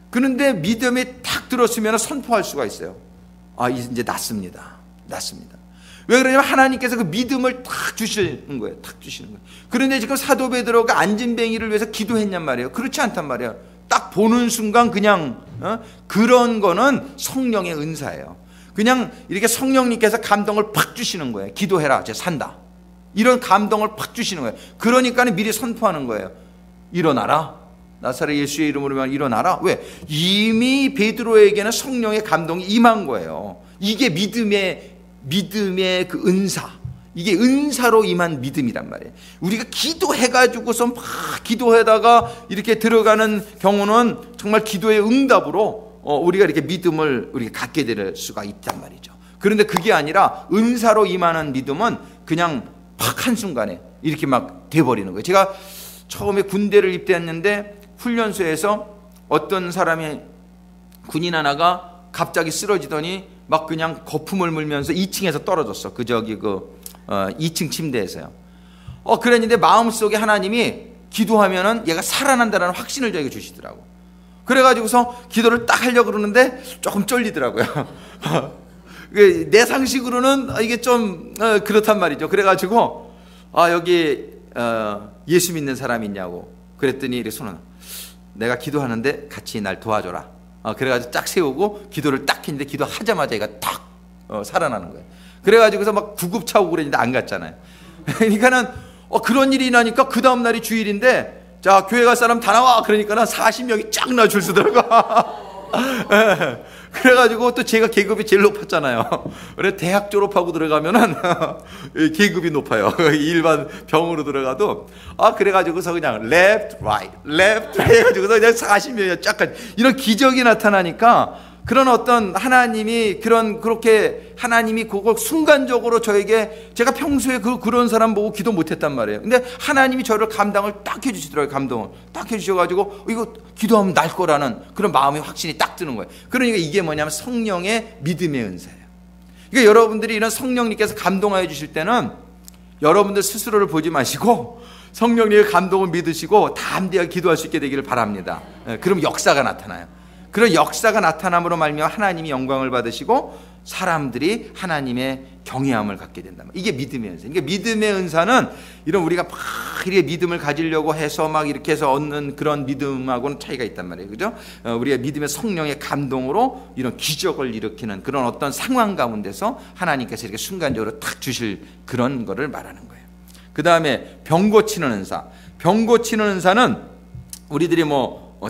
그런데 믿음이 탁 들었으면 선포할 수가 있어요. 아, 이제 낫습니다. 왜 그러냐면 하나님께서 그 믿음을 탁 주시는 거예요. 탁 주시는 거예요. 그런데 지금 사도 베드로가 안진뱅이를 위해서 기도했냔 말이에요. 그렇지 않단 말이에요. 딱 보는 순간 그냥 그런 거는 성령의 은사예요. 그냥 이렇게 성령님께서 감동을 팍 주시는 거예요. 기도해라, 이제 산다. 이런 감동을 팍 주시는 거예요. 그러니까 미리 선포하는 거예요. 일어나라. 나사렛 예수의 이름으로만 일어나라. 왜? 이미 베드로에게는 성령의 감동이 임한 거예요. 이게 믿음의 그 은사, 이게 은사로 임한 믿음이란 말이에요. 우리가 기도해가지고서 막 기도하다가 이렇게 들어가는 경우는 정말 기도의 응답으로 우리가 이렇게 믿음을 우리가 갖게 될 수가 있단 말이죠. 그런데 그게 아니라 은사로 임하는 믿음은 그냥 팍 한순간에 이렇게 막 돼버리는 거예요. 제가 처음에 군대를 입대했는데 훈련소에서 어떤 사람이, 군인 하나가 갑자기 쓰러지더니 막 그냥 거품을 물면서 2층에서 떨어졌어. 2층 침대에서요. 그랬는데 마음속에 하나님이 기도하면은 얘가 살아난다는 확신을 저에게 주시더라고. 그래가지고서 기도를 딱 하려고 그러는데 조금 쫄리더라고요. 내 상식으로는 이게 좀 그렇단 말이죠. 그래가지고 여기 예수 믿는 사람이 있냐고 그랬더니 이렇게 손을, 내가 기도하는데 같이 날 도와줘라. 그래가지고 딱 세우고 기도를 딱 했는데 기도하자마자 얘가 탁 살아나는 거예요. 그래가지고서 막 구급차오고 그랬는데 안 갔잖아요. 그러니까는 그런 일이 나니까 그 다음날이 주일인데, 자, 교회 갈 사람 다 나와. 그러니까는 40명이 쫙 나와 줄 서더라고. 그래가지고 또 제가 계급이 제일 높았잖아요. 그래 대학 졸업하고 들어가면은 계급이 높아요. 일반 병으로 들어가도. 그래가지고서 그냥 left, right 해가지고서 그냥 40명이 쫙 이런 기적이 나타나니까, 그런 어떤 하나님이 그렇게 하나님이 그걸 순간적으로 저에게, 제가 평소에 그런 사람 보고 기도 못했단 말이에요. 근데 하나님이 저를 감당을 딱 해주시더라고요. 감동을 딱 해주셔가지고 이거 기도하면 날 거라는 그런 마음의 확신이 딱 드는 거예요. 그러니까 이게 뭐냐면 성령의 믿음의 은사예요. 그러니까 여러분들이 이런 성령님께서 감동하여 주실 때는 여러분들 스스로를 보지 마시고 성령님의 감동을 믿으시고 담대하게 기도할 수 있게 되기를 바랍니다. 그럼 역사가 나타나요. 그런 역사가 나타남으로 말미암아 하나님이 영광을 받으시고 사람들이 하나님의 경외함을 갖게 된다. 이게 믿음의 은사. 그러니까 믿음의 은사는 이런 우리가 막 이렇게 믿음을 가지려고 해서 막 이렇게 해서 얻는 그런 믿음하고는 차이가 있단 말이에요. 그죠? 우리가 믿음의 성령의 감동으로 이런 기적을 일으키는 그런 어떤 상황 가운데서 하나님께서 이렇게 순간적으로 탁 주실 그런 거를 말하는 거예요. 그 다음에 병 고치는 은사. 병 고치는 은사는 우리들이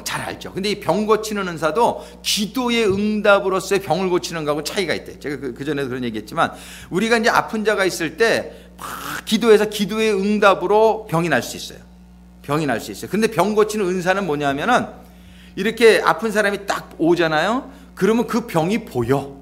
잘 알죠. 근데 이 병 고치는 은사도 기도의 응답으로서의 병을 고치는 거하고 차이가 있대요. 제가 그 전에도 그런 얘기했지만, 우리가 이제 아픈 자가 있을 때 막 기도해서 기도의 응답으로 병이 날 수 있어요. 병이 날 수 있어요. 근데 병 고치는 은사는 뭐냐면은, 이렇게 아픈 사람이 딱 오잖아요. 그러면 그 병이 보여.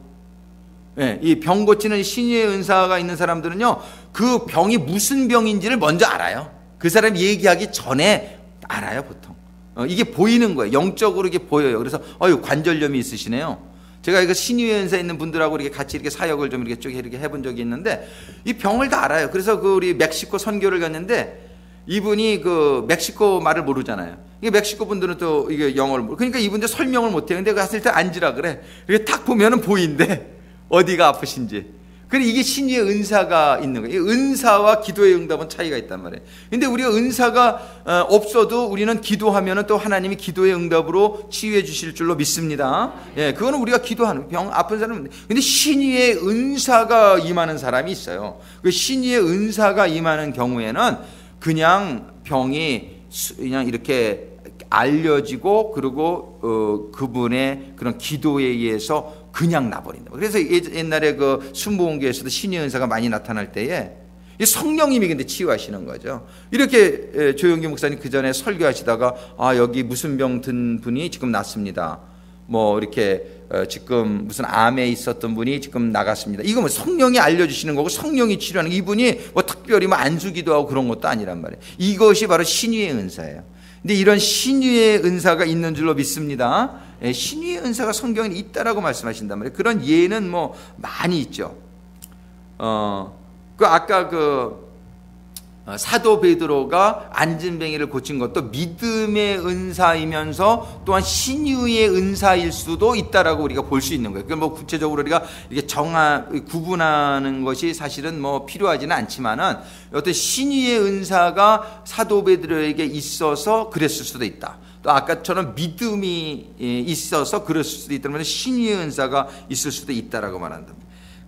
이 병 고치는 신유의 은사가 있는 사람들은요, 그 병이 무슨 병인지를 먼저 알아요. 그 사람이 얘기하기 전에 알아요, 보통. 이게 보이는 거예요. 영적으로 이게 보여요. 그래서 관절염이 있으시네요. 제가 이거 신유의 은사 있는 분들하고 이렇게 같이 이렇게 사역을 좀 이렇게 쭉 이렇게 해본 적이 있는데, 이 병을 다 알아요. 그래서 우리 멕시코 선교를 갔는데, 이분이 멕시코 말을 모르잖아요. 이게 멕시코 분들은 또 이게 영어를 모르고, 그러니까 이분들 설명을 못해요. 근데 갔을 때 앉으라 그래. 이렇게 딱 보면은 보인대. 어디가 아프신지. 그래, 이게 신유의 은사가 있는 거예요. 은사와 기도의 응답은 차이가 있단 말이에요. 근데 우리가 은사가 없어도 우리는 기도하면은 또 하나님이 기도의 응답으로 치유해 주실 줄로 믿습니다. 그거는 우리가 기도하는, 병 아픈 사람은. 근데 신유의 은사가 임하는 사람이 있어요. 그 신유의 은사가 임하는 경우에는 그냥 병이 그냥 이렇게 알려지고 그리고 그분의 그런 기도에 의해서 그냥 나버린다. 그래서 옛날에 그 순복음교회에서도 신의 은사가 많이 나타날 때에 성령님이 근데 치유하시는 거죠. 이렇게 조영기 목사님 그 전에 설교하시다가 여기 무슨 병 든 분이 지금 낫습니다. 뭐 이렇게 지금 무슨 암에 있었던 분이 지금 나갔습니다. 이거 뭐 성령이 알려주시는 거고 성령이 치료하는, 이분이 뭐 특별히 뭐 안수기도 하고 그런 것도 아니란 말이에요. 이것이 바로 신유의 은사예요. 근데 이런 신유의 은사가 있는 줄로 믿습니다. 신유의 은사가 성경에 있다라고 말씀하신단 말이에요. 그런 예는 뭐 많이 있죠. 아까 사도 베드로가 안진뱅이를 고친 것도 믿음의 은사이면서 또한 신유의 은사일 수도 있다라고 우리가 볼 수 있는 거예요. 그러니까 뭐 구체적으로 우리가 이게 구분하는 것이 사실은 뭐 필요하지는 않지만은 어떤 신유의 은사가 사도 베드로에게 있어서 그랬을 수도 있다. 또 아까처럼 믿음이 있어서 그랬을 수도 있다면 신유의 은사가 있을 수도 있다라고 말한다.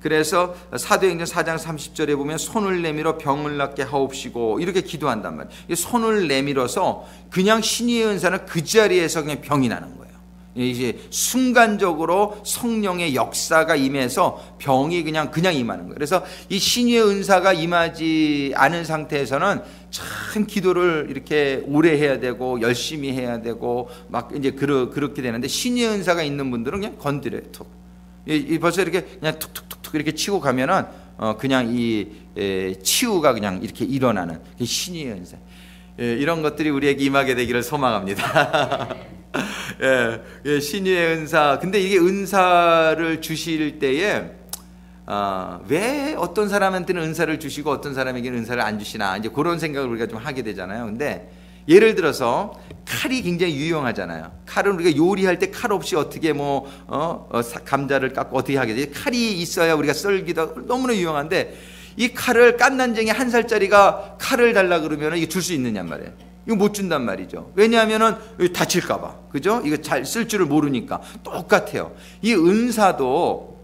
그래서 사도행전 4장 30절에 보면 손을 내밀어 병을 낫게 하옵시고 이렇게 기도한단 말이에요. 손을 내밀어서 그냥 신유의 은사는 그 자리에서 그냥 병이 나는 거예요. 이제 순간적으로 성령의 역사가 임해서 병이 그냥 임하는 거예요. 그래서 이 신유의 은사가 임하지 않은 상태에서는 참 기도를 이렇게 오래 해야 되고 열심히 해야 되고 막 이제 그렇게 되는데, 신유의 은사가 있는 분들은 그냥 건드려요. 툭. 벌써 이렇게 그냥 툭툭툭툭 이렇게 치고 가면은 그냥 이 치유가 그냥 이렇게 일어나는 신유의 은사. 이런 것들이 우리에게 임하게 되기를 소망합니다. 신유의 은사. 근데 이게 은사를 주실 때에 왜 어떤 사람한테는 은사를 주시고 어떤 사람에게는 은사를 안 주시나, 이제 그런 생각을 우리가 좀 하게 되잖아요. 근데 예를 들어서 칼이 굉장히 유용하잖아요. 칼은 우리가 요리할 때 칼 없이 어떻게 감자를 깎고 어떻게 하게 되지? 칼이 있어야 우리가 썰기도 너무나 유용한데, 이 칼을 깐난쟁이 1살짜리가 칼을 달라 그러면 이게 줄 수 있느냐 말이에요. 이거 못 준단 말이죠. 왜냐하면은 다칠까봐, 그죠? 이거 잘 쓸 줄을 모르니까. 똑같아요. 이 은사도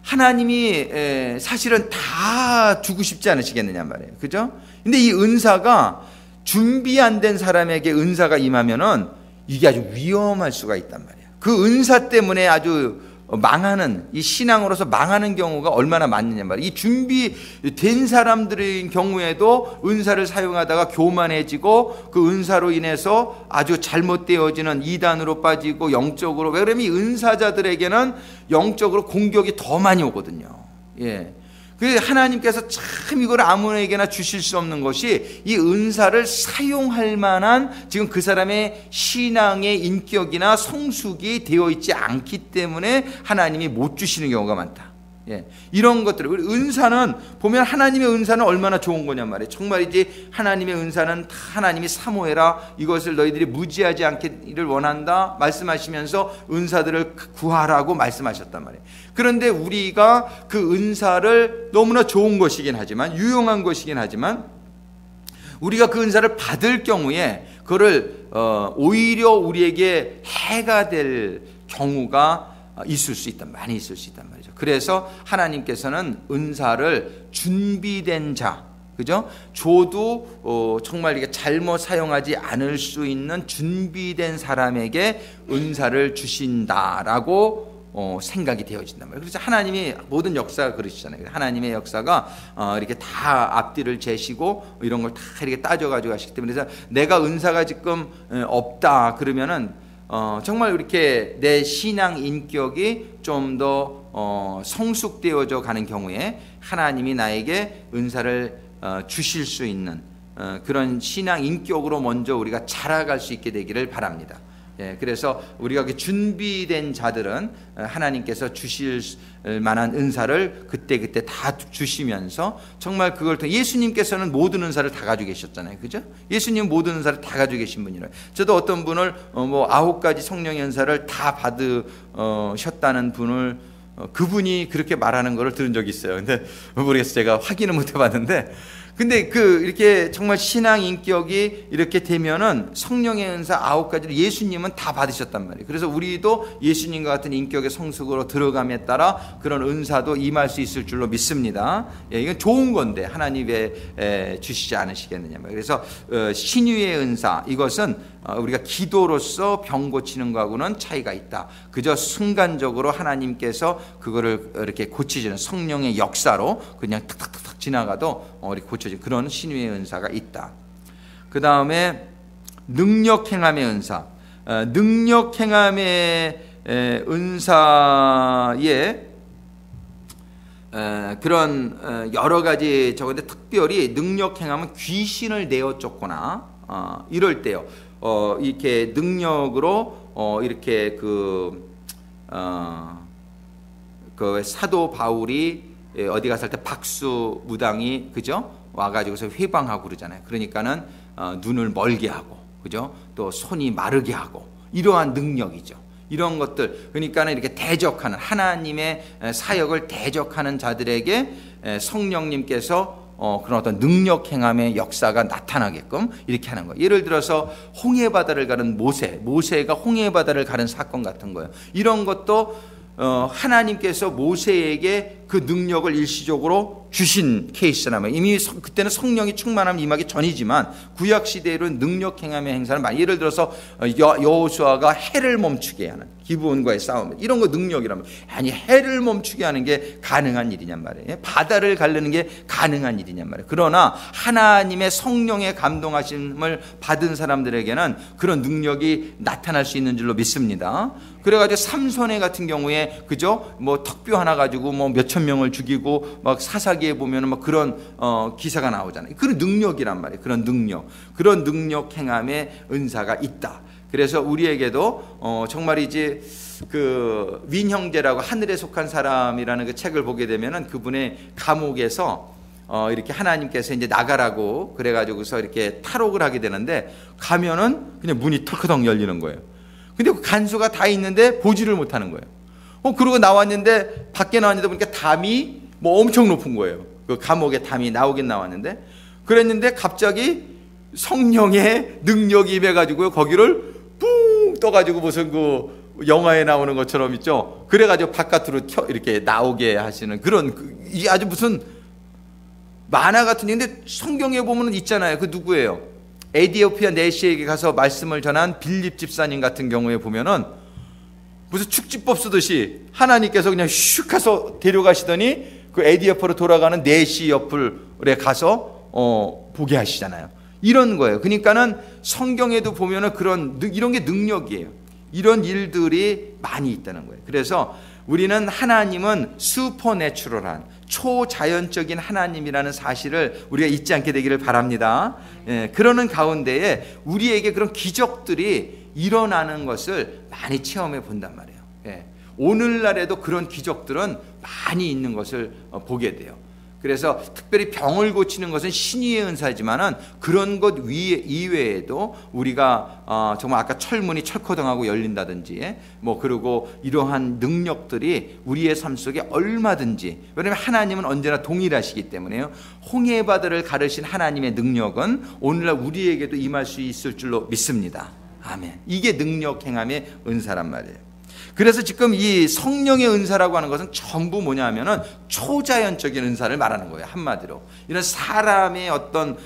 하나님이 사실은 다 주고 싶지 않으시겠느냐 말이에요, 그죠? 근데 이 은사가 준비 안 된 사람에게 은사가 임하면은 이게 아주 위험할 수가 있단 말이에요. 그 은사 때문에 아주 망하는, 이 신앙으로서 망하는 경우가 얼마나 많느냐 말이에요. 이 준비된 사람들의 경우에도 은사를 사용하다가 교만해지고 그 은사로 인해서 아주 잘못되어지는 이단으로 빠지고 영적으로, 왜 그러면 이 은사자들에게는 영적으로 공격이 더 많이 오거든요. 그 하나님께서 참 이걸 아무에게나 주실 수 없는 것이 이 은사를 사용할 만한 지금 그 사람의 신앙의 인격이나 성숙이 되어 있지 않기 때문에 하나님이 못 주시는 경우가 많다. 이런 것들, 은사는 보면 하나님의 은사는 얼마나 좋은 거냐 말이에요. 정말이지 하나님의 은사는 다 하나님이 사모해라, 이것을 너희들이 무지하지 않기를 원한다 말씀하시면서 은사들을 구하라고 말씀하셨단 말이에요. 그런데 우리가 그 은사를 너무나 좋은 것이긴 하지만, 유용한 것이긴 하지만, 우리가 그 은사를 받을 경우에 그거를 오히려 우리에게 해가 될 경우가 있을 수 있다, 많이 있을 수 있단 말이죠. 그래서 하나님께서는 은사를 준비된 자, 그죠? 줘도 정말 이게 잘못 사용하지 않을 수 있는 준비된 사람에게 은사를 주신다라고 생각이 되어진단 말이에요. 그래서 하나님이 모든 역사가 그러시잖아요. 하나님의 역사가 이렇게 다 앞뒤를 재시고 이런 걸 다 이렇게 따져가지고 하시기 때문에, 그래서 내가 은사가 지금 없다 그러면은 정말 이렇게 내 신앙 인격이 좀 더 성숙되어져 가는 경우에 하나님이 나에게 은사를 주실 수 있는 그런 신앙 인격으로 먼저 우리가 자라갈 수 있게 되기를 바랍니다. 그래서 우리가 준비된 자들은 하나님께서 주실 만한 은사를 그때그때 다 주시면서, 정말 그걸 통해 예수님께서는 모든 은사를 다 가지고 계셨잖아요, 그죠? 예수님 모든 은사를 다 가지고 계신 분이라. 저도 어떤 분을 9가지 성령의 은사를 다 받으셨다는 분을 그분이 그렇게 말하는 것을 들은 적이 있어요. 근데 모르겠어요, 제가 확인을 못 해봤는데 근데 이렇게 정말 신앙 인격이 이렇게 되면은 성령의 은사 9가지를 예수님은 다 받으셨단 말이에요. 그래서 우리도 예수님과 같은 인격의 성숙으로 들어감에 따라 그런 은사도 임할 수 있을 줄로 믿습니다. 예, 이건 좋은 건데 하나님의 주시지 않으시겠느냐. 그래서 신유의 은사, 이것은 우리가 기도로서 병 고치는 거하고는 차이가 있다. 그저 순간적으로 하나님께서 그거를 이렇게 고치시는 성령의 역사로 그냥 탁탁탁 지나가도 이렇게 고쳐지는 그런 신유의 은사가 있다. 그 다음에 능력 행함의 은사. 능력 행함의 은사에 그런 여러 가지 적은데 특별히 능력 행함은 귀신을 내어 쫓거나 이럴 때요. 이렇게 능력으로 이렇게 그 사도 바울이 어디 갔을 때 박수 무당이 그죠? 와가지고서 회방하고 그러잖아요. 그러니까는 눈을 멀게 하고 그죠? 또 손이 마르게 하고 이러한 능력이죠. 이런 것들 그러니까는 이렇게 대적하는 하나님의 사역을 대적하는 자들에게 성령님께서 그런 어떤 능력 행함의 역사가 나타나게끔 이렇게 하는 거예요. 예를 들어서 홍해 바다를 가는 모세가 홍해 바다를 가는 사건 같은 거예요. 이런 것도 하나님께서 모세에게 그 능력을 일시적으로 주신 케이스라면 이미 그때는 성령이 충만함 임하기 전이지만 구약 시대에는 능력 행함의 행사를 많이 예를 들어서 여호수아가 해를 멈추게 하는 기브온과의 싸움 이런 거 능력이라면 아니 해를 멈추게 하는 게 가능한 일이냔 말이에요. 바다를 가르는 게 가능한 일이냔 말이에요. 그러나 하나님의 성령의 감동하심을 받은 사람들에게는 그런 능력이 나타날 수 있는 줄로 믿습니다. 그래가지고 삼손의 같은 경우에 그죠? 뭐 턱뼈 하나 가지고 뭐 몇천 명을 죽이고 막 사사기에 보면은 막 그런 기사가 나오잖아요. 그런 능력이란 말이에요. 그런 능력 행함의 은사가 있다. 그래서 우리에게도 정말이지 그 윈 형제라고 하늘에 속한 사람이라는 그 책을 보게 되면은 그분의 감옥에서 이렇게 하나님께서 이제 나가라고 그래가지고서 이렇게 탈옥을 하게 되는데 가면은 그냥 문이 털커덕 열리는 거예요. 근데 그 간수가 다 있는데 보지를 못하는 거예요. 그러고 나왔는데 밖에 나왔는데 보니까 담이 뭐 엄청 높은 거예요. 그 감옥에 담이 나오긴 나왔는데 그랬는데 갑자기 성령의 능력이 임해가지고 거기를 뿡 떠가지고 무슨 그 영화에 나오는 것처럼 있죠. 그래가지고 바깥으로 이렇게 나오게 하시는 그런 이게 아주 무슨 만화 같은 얘기인데 성경에 보면은 있잖아요. 그 누구예요? 에디오피아 내시에게 가서 말씀을 전한 빌립 집사님 같은 경우에 보면은 무슨 축지법 쓰듯이 하나님께서 그냥 슉 가서 데려가시더니 그 에디오피아로 돌아가는 내시 옆을에 가서 보게 하시잖아요. 이런 거예요. 그러니까는 성경에도 보면은 이런 게 능력이에요. 이런 일들이 많이 있다는 거예요. 그래서 우리는 하나님은 슈퍼내추럴한 초자연적인 하나님이라는 사실을 우리가 잊지 않게 되기를 바랍니다. 그러는 가운데에 우리에게 그런 기적들이 일어나는 것을 많이 체험해 본단 말이에요. 오늘날에도 그런 기적들은 많이 있는 것을 보게 돼요. 그래서 특별히 병을 고치는 것은 신의의 은사지만은 그런 것 이외에도 우리가 정말 아까 철문이 철커덩하고 열린다든지 뭐 그리고 이러한 능력들이 우리의 삶 속에 얼마든지 왜냐하면 하나님은 언제나 동일하시기 때문에요. 홍해 바다를 가르신 하나님의 능력은 오늘날 우리에게도 임할 수 있을 줄로 믿습니다. 아멘. 이게 능력 행함의 은사란 말이에요. 그래서 지금 이 성령의 은사라고 하는 것은 전부 뭐냐 하면은 초자연적인 은사를 말하는 거예요. 한마디로. 이런 사람의 어떤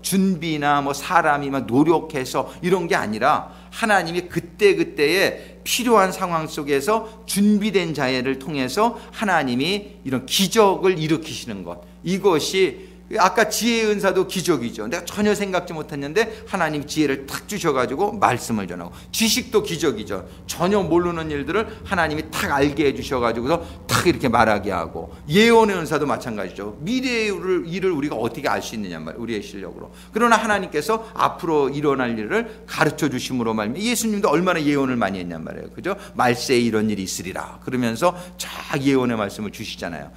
준비나 뭐 사람이 막 노력해서 이런 게 아니라 하나님이 그때그때의 필요한 상황 속에서 준비된 자를 통해서 하나님이 이런 기적을 일으키시는 것. 이것이 아까 지혜의 은사도 기적이죠. 내가 전혀 생각지 못했는데 하나님 지혜를 탁 주셔가지고 말씀을 전하고, 지식도 기적이죠. 전혀 모르는 일들을 하나님이 탁 알게 해주셔가지고서 탁 이렇게 말하게 하고, 예언의 은사도 마찬가지죠. 미래의 일을 우리가 어떻게 알 수 있느냐 말이에요. 우리의 실력으로. 그러나 하나님께서 앞으로 일어날 일을 가르쳐 주심으로 말미암아 예수님도 얼마나 예언을 많이 했냔 말이에요. 그죠? 말세에 이런 일이 있으리라 그러면서 쫙 예언의 말씀을 주시잖아요.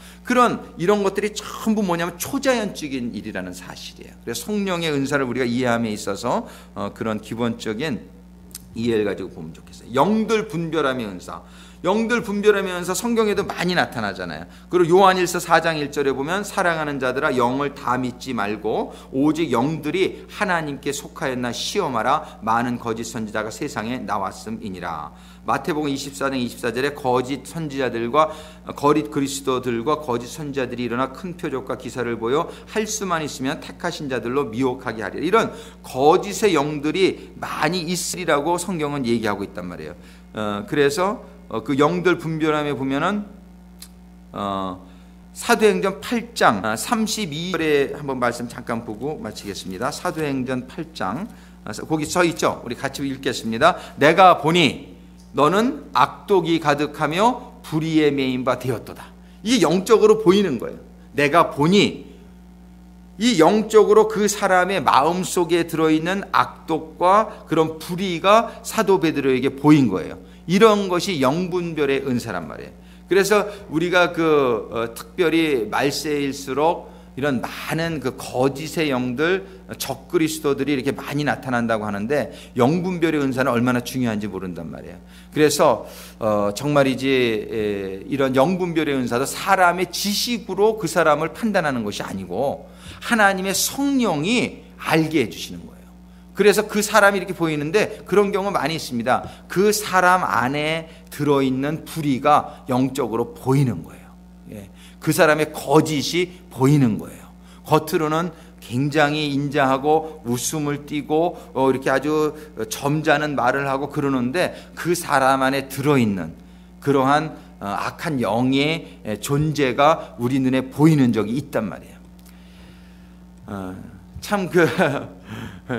이런 것들이 전부 뭐냐면 초자연적인 일이라는 사실이에요. 그래서 성령의 은사를 우리가 이해함에 있어서 그런 기본적인 이해를 가지고 보면 좋겠어요. 영들 분별함의 은사. 영들 분별하면서 성경에도 많이 나타나잖아요. 그리고 요한일서 4장 1절에 보면 사랑하는 자들아 영을 다 믿지 말고 오직 영들이 하나님께 속하였나 시험하라. 많은 거짓 선지자가 세상에 나왔음이니라. 마태복음 24장 24절에 거짓 선지자들과 거짓 그리스도들과 거짓 선지자들이 일어나 큰 표적과 기사를 보여 할 수만 있으면 택하신 자들로 미혹하게 하리라. 이런 거짓의 영들이 많이 있으리라고 성경은 얘기하고 있단 말이에요. 그래서 그 영들 분별함에 보면은 사도행전 8장 32절에 한번 말씀 잠깐 보고 마치겠습니다. 사도행전 8장 거기 써 있죠. 우리 같이 읽겠습니다. 내가 보니 너는 악독이 가득하며 불의에 매인 바 되었도다. 이게 영적으로 보이는 거예요. 내가 보니 이 영적으로 그 사람의 마음속에 들어있는 악독과 그런 불의가 사도 베드로에게 보인 거예요. 이런 것이 영분별의 은사란 말이에요. 그래서 우리가 특별히 말세일수록 이런 많은 그 거짓의 영들, 적그리스도들이 이렇게 많이 나타난다고 하는데 영분별의 은사는 얼마나 중요한지 모른단 말이에요. 그래서 정말이지 이런 영분별의 은사도 사람의 지식으로 그 사람을 판단하는 것이 아니고 하나님의 성령이 알게 해주시는 거예요. 그래서 그 사람이 이렇게 보이는데 그런 경우 많이 있습니다. 그 사람 안에 들어있는 불의가 영적으로 보이는 거예요. 그 사람의 거짓이 보이는 거예요. 겉으로는 굉장히 인자하고 웃음을 띠고 이렇게 아주 점잖은 말을 하고 그러는데 그 사람 안에 들어있는 그러한 악한 영의 존재가 우리 눈에 보이는 적이 있단 말이에요. 참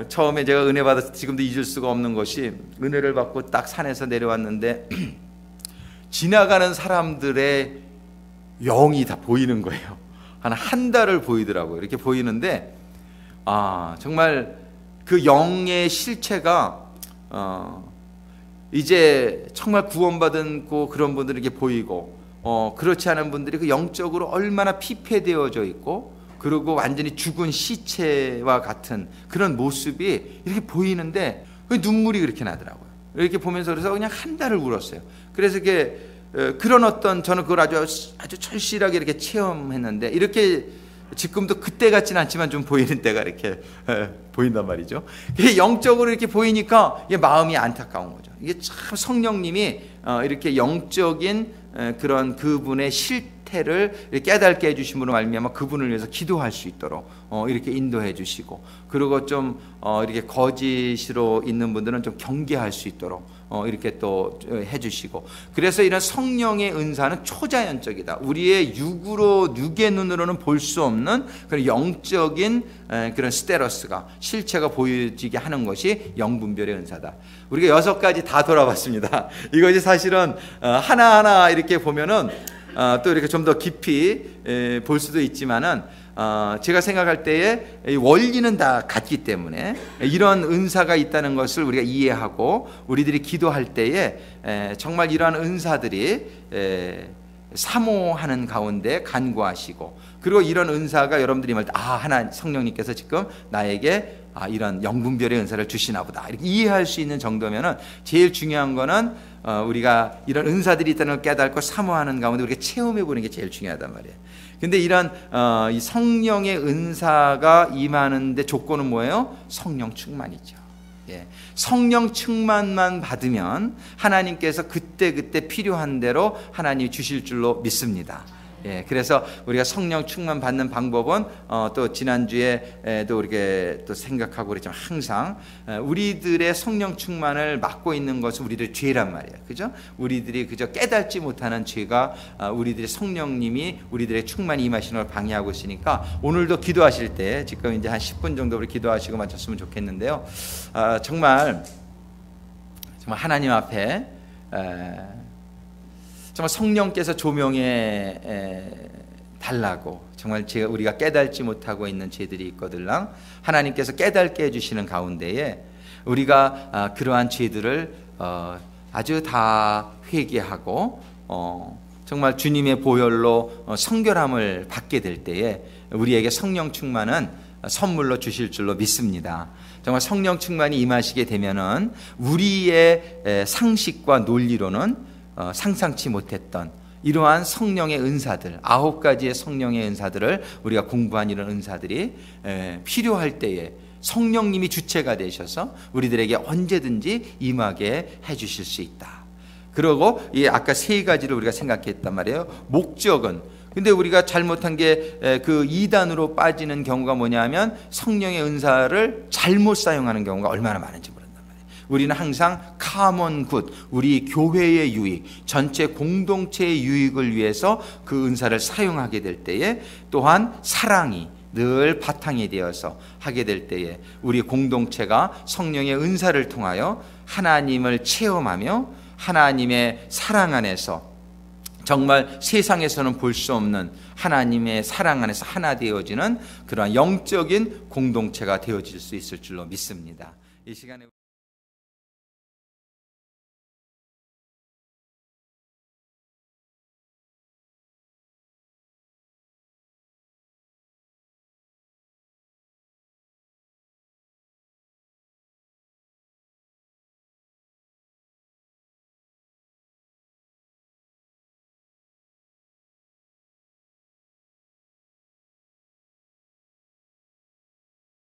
처음에 제가 은혜 받아서 지금도 잊을 수가 없는 것이 은혜를 받고 딱 산에서 내려왔는데 지나가는 사람들의 영이 다 보이는 거예요. 한 달을 보이더라고요. 이렇게 보이는데 정말 그 영의 실체가 이제 정말 구원받은 그런 분들에게 보이고 그렇지 않은 분들이 그 영적으로 얼마나 피폐되어져 있고 그리고 완전히 죽은 시체와 같은 그런 모습이 이렇게 보이는데 눈물이 그렇게 나더라고요. 이렇게 보면서 그래서 그냥 한 달을 울었어요. 그래서 이게 그런 저는 그걸 아주 철실하게 이렇게 체험했는데 이렇게 지금도 그때 같지는 않지만 좀 보이는 때가 이렇게 보인단 말이죠. 영적으로 이렇게 보이니까 이게 마음이 안타까운 거죠. 이게 참 성령님이 이렇게 영적인 그런 그분의 실태를 깨닫게 해주심으로 말미암아 그분을 위해서 기도할 수 있도록 이렇게 인도해 주시고 그리고 좀 이렇게 거짓으로 있는 분들은 좀 경계할 수 있도록 이렇게 또 해주시고 그래서 이런 성령의 은사는 초자연적이다. 우리의 육의 눈으로는 볼 수 없는 그런 영적인 그런 스테러스가 실체가 보여지게 하는 것이 영분별의 은사다. 우리가 6가지 다 돌아봤습니다. 이것이 사실은 하나하나 이렇게 보면은 또 이렇게 좀 더 깊이 볼 수도 있지만은 제가 생각할 때에 원리는 다 같기 때문에 이런 은사가 있다는 것을 우리가 이해하고 우리들이 기도할 때에 정말 이러한 은사들이 사모하는 가운데 간구하시고 그리고 이런 은사가 여러분들이 말 때 하나님 성령님께서 지금 나에게 이런 영분별의 은사를 주시나 보다 이렇게 이해할 수 있는 정도면은 제일 중요한 거는 우리가 이런 은사들이 있다는 걸 깨닫고 사모하는 가운데 우리가 체험해 보는 게 제일 중요하단 말이에요. 근데 이런 이 성령의 은사가 임하는데 조건은 뭐예요? 성령 충만이죠. 성령 충만만 받으면 하나님께서 그때 필요한 대로 하나님이 주실 줄로 믿습니다. 그래서 우리가 성령 충만 받는 방법은 또 지난주에도 이렇게 또 생각하고 그랬지만 항상 우리들의 성령 충만을 막고 있는 것은 우리들의 죄란 말이에요. 그죠? 우리들이 그저 깨닫지 못하는 죄가 우리들의 성령님이 우리들의 충만이 임하시는 걸 방해하고 있으니까 오늘도 기도하실 때 지금 이제 한 10분 정도 우리 기도하시고 마쳤으면 좋겠는데요. 정말 하나님 앞에 정말 성령께서 조명해 달라고 정말 우리가 깨닫지 못하고 있는 죄들이 있거들랑 하나님께서 깨닫게 해주시는 가운데에 우리가 그러한 죄들을 아주 다 회개하고 정말 주님의 보혈로 성결함을 받게 될 때에 우리에게 성령 충만은 선물로 주실 줄로 믿습니다. 정말 성령 충만이 임하시게 되면은 우리의 상식과 논리로는 상상치 못했던 이러한 성령의 은사들, 9가지의 성령의 은사들을 우리가 공부한 이런 은사들이 필요할 때에 성령님이 주체가 되셔서 우리들에게 언제든지 임하게 해주실 수 있다. 그리고 아까 3가지를 우리가 생각했단 말이에요. 목적은, 근데 우리가 잘못한 게 그 2단으로 빠지는 경우가 뭐냐면 성령의 은사를 잘못 사용하는 경우가 얼마나 많은지 모른단 말이에요. 우리는 항상 common good, 우리 교회의 유익, 전체 공동체의 유익을 위해서 그 은사를 사용하게 될 때에, 또한 사랑이 늘 바탕이 되어서 하게 될 때에 우리 공동체가 성령의 은사를 통하여 하나님을 체험하며 하나님의 사랑 안에서 정말 세상에서는 볼 수 없는 하나님의 사랑 안에서 하나 되어지는 그러한 영적인 공동체가 되어질 수 있을 줄로 믿습니다. 이 시간에